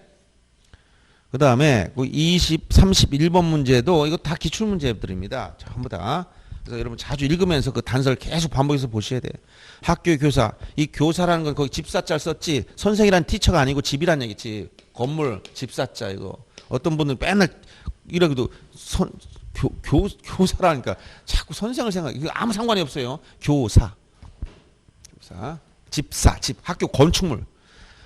그 다음에 31번 문제도 이거 다 기출문제들입니다. 전부 다. 그래서 여러분 자주 읽으면서 그 단서를 계속 반복해서 보셔야 돼요. 학교 교사. 이 교사라는 건 거기 집사자를 썼지 선생이란 티처가 아니고 집이란 얘기지. 건물 집사자 이거. 어떤 분은 맨날 이러기도 교사라니까 자꾸 선생을 생각해. 이거 아무 상관이 없어요. 교사. 집사. 집. 학교 건축물.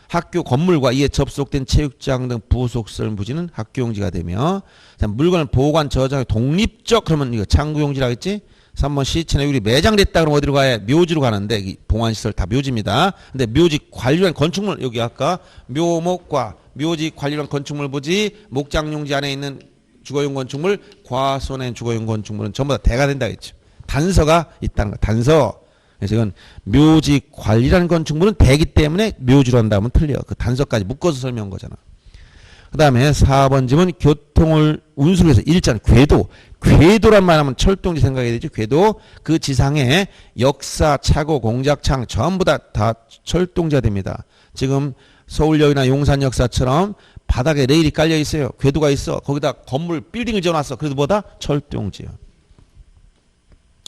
학교 건물과 이에 접속된 체육장 등 부속시설 부지는 학교용지가 되며 물건을 보관, 저장, 독립적 그러면 이거 창구용지라 했지. 3번 시체나 유리 매장됐다 그러면 어디로 가야? 묘지로 가는데 이 봉안시설 다 묘지입니다. 근데 묘지 관리한 건축물 여기 아까 묘목과 묘지 관리한 건축물 부지 목장용지 안에 있는 주거용 건축물 과수원의 주거용 건축물은 전부 다 대가 된다 했죠. 단서가 있다는 거. 단서. 그래서 이건 묘지 관리라는 건축물은 대기 때문에 묘지로 한다면 틀려. 그 단서까지 묶어서 설명한 거잖아. 그 다음에 4번 질문 교통을 운수를 해서 일자는 궤도. 궤도란 말 하면 철도용지 생각해야 되죠. 궤도. 그 지상에 역사, 차고, 공작창 전부 다 철도용지가 됩니다. 지금 서울역이나 용산역사처럼 바닥에 레일이 깔려 있어요. 궤도가 있어. 거기다 건물 빌딩을 지어놨어. 그래서 뭐다? 철도용지요.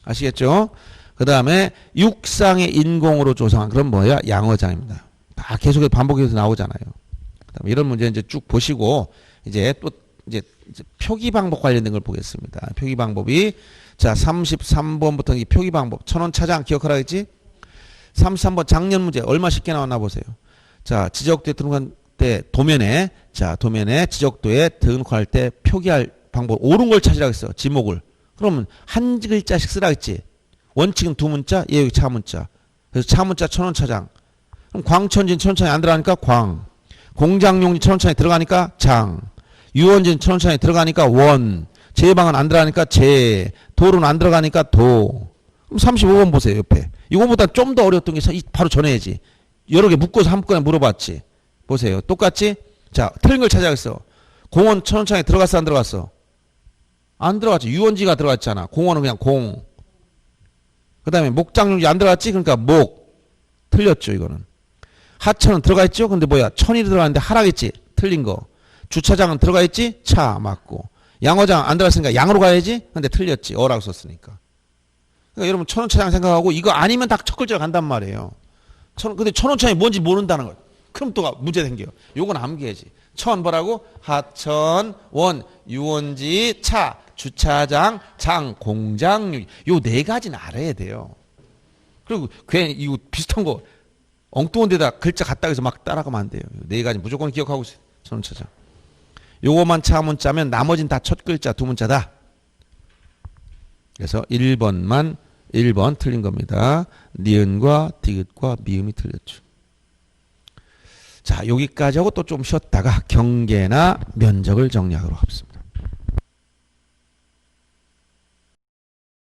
아시겠죠? 그 다음에 육상의 인공으로 조성한 그런 뭐야? 양어장입니다. 다 계속해서 반복해서 나오잖아요. 그다음에 이런 문제 이제 쭉 보시고 이제 또 이제 표기 방법 관련된 걸 보겠습니다. 표기 방법이 자 33번부터 이 표기 방법 천원 차장 기억하라 했지? 33번 작년 문제 얼마 쉽게 나왔나 보세요. 자 지적도에 등록할 때 도면에 지적도에 등록할 때 표기할 방법 옳은 걸 찾으라고 했어. 지목을. 그러면 한 글자씩 쓰라 했지. 원칙은 두 문자, 예외 차문자. 그래서 차문자 천원 차장. 그럼 광천진 천원차장이 안 들어가니까 광. 공장용지 천원차장이 들어가니까 장. 유원진 천원차장이 들어가니까 원. 제방은 안 들어가니까 제, 도로는 안 들어가니까 도. 그럼 35번 보세요, 옆에. 이거보다 좀 더 어려웠던 게 바로 전해야지. 여러 개 묶어서 한꺼번에 물어봤지. 보세요. 똑같지? 자, 틀린 걸 찾아야겠어. 공원 천원창에 들어갔어, 안 들어갔어? 안 들어갔지. 유원지가 들어갔잖아. 공원은 그냥 공. 그 다음에 목장용지 안 들어갔지? 그러니까 목. 틀렸죠, 이거는. 하천은 들어가 있죠? 근데 뭐야? 천이 들어갔는데 하라겠지? 틀린 거. 주차장은 들어가 있지? 차 맞고. 양어장 안 들어갔으니까 양으로 가야지? 근데 틀렸지. 어라고 썼으니까. 그러니까 여러분 천원차장 생각하고 이거 아니면 다 첫 글자가 간단 말이에요. 근데 천원차장이 뭔지 모른다는 거예요. 그럼 또 문제 생겨요. 요건 암기해야지. 천 뭐라고? 하천, 원, 유원지, 차, 주차장, 장, 공장, 요 네 가지는 알아야 돼요. 그리고 괜히 이거 비슷한 거 엉뚱한 데다 글자 갖다 해서 막 따라가면 안 돼요. 네 가지 무조건 기억하고 있어요. 천원차장. 요거만 차문자면 나머지는 다 첫 글자 두 문자다. 그래서 1번만 1번 틀린 겁니다. 니은과 디귿과 미음이 틀렸죠. 자, 여기까지 하고 또 좀 쉬었다가 경계나 면적을 정리하도록 하겠습니다.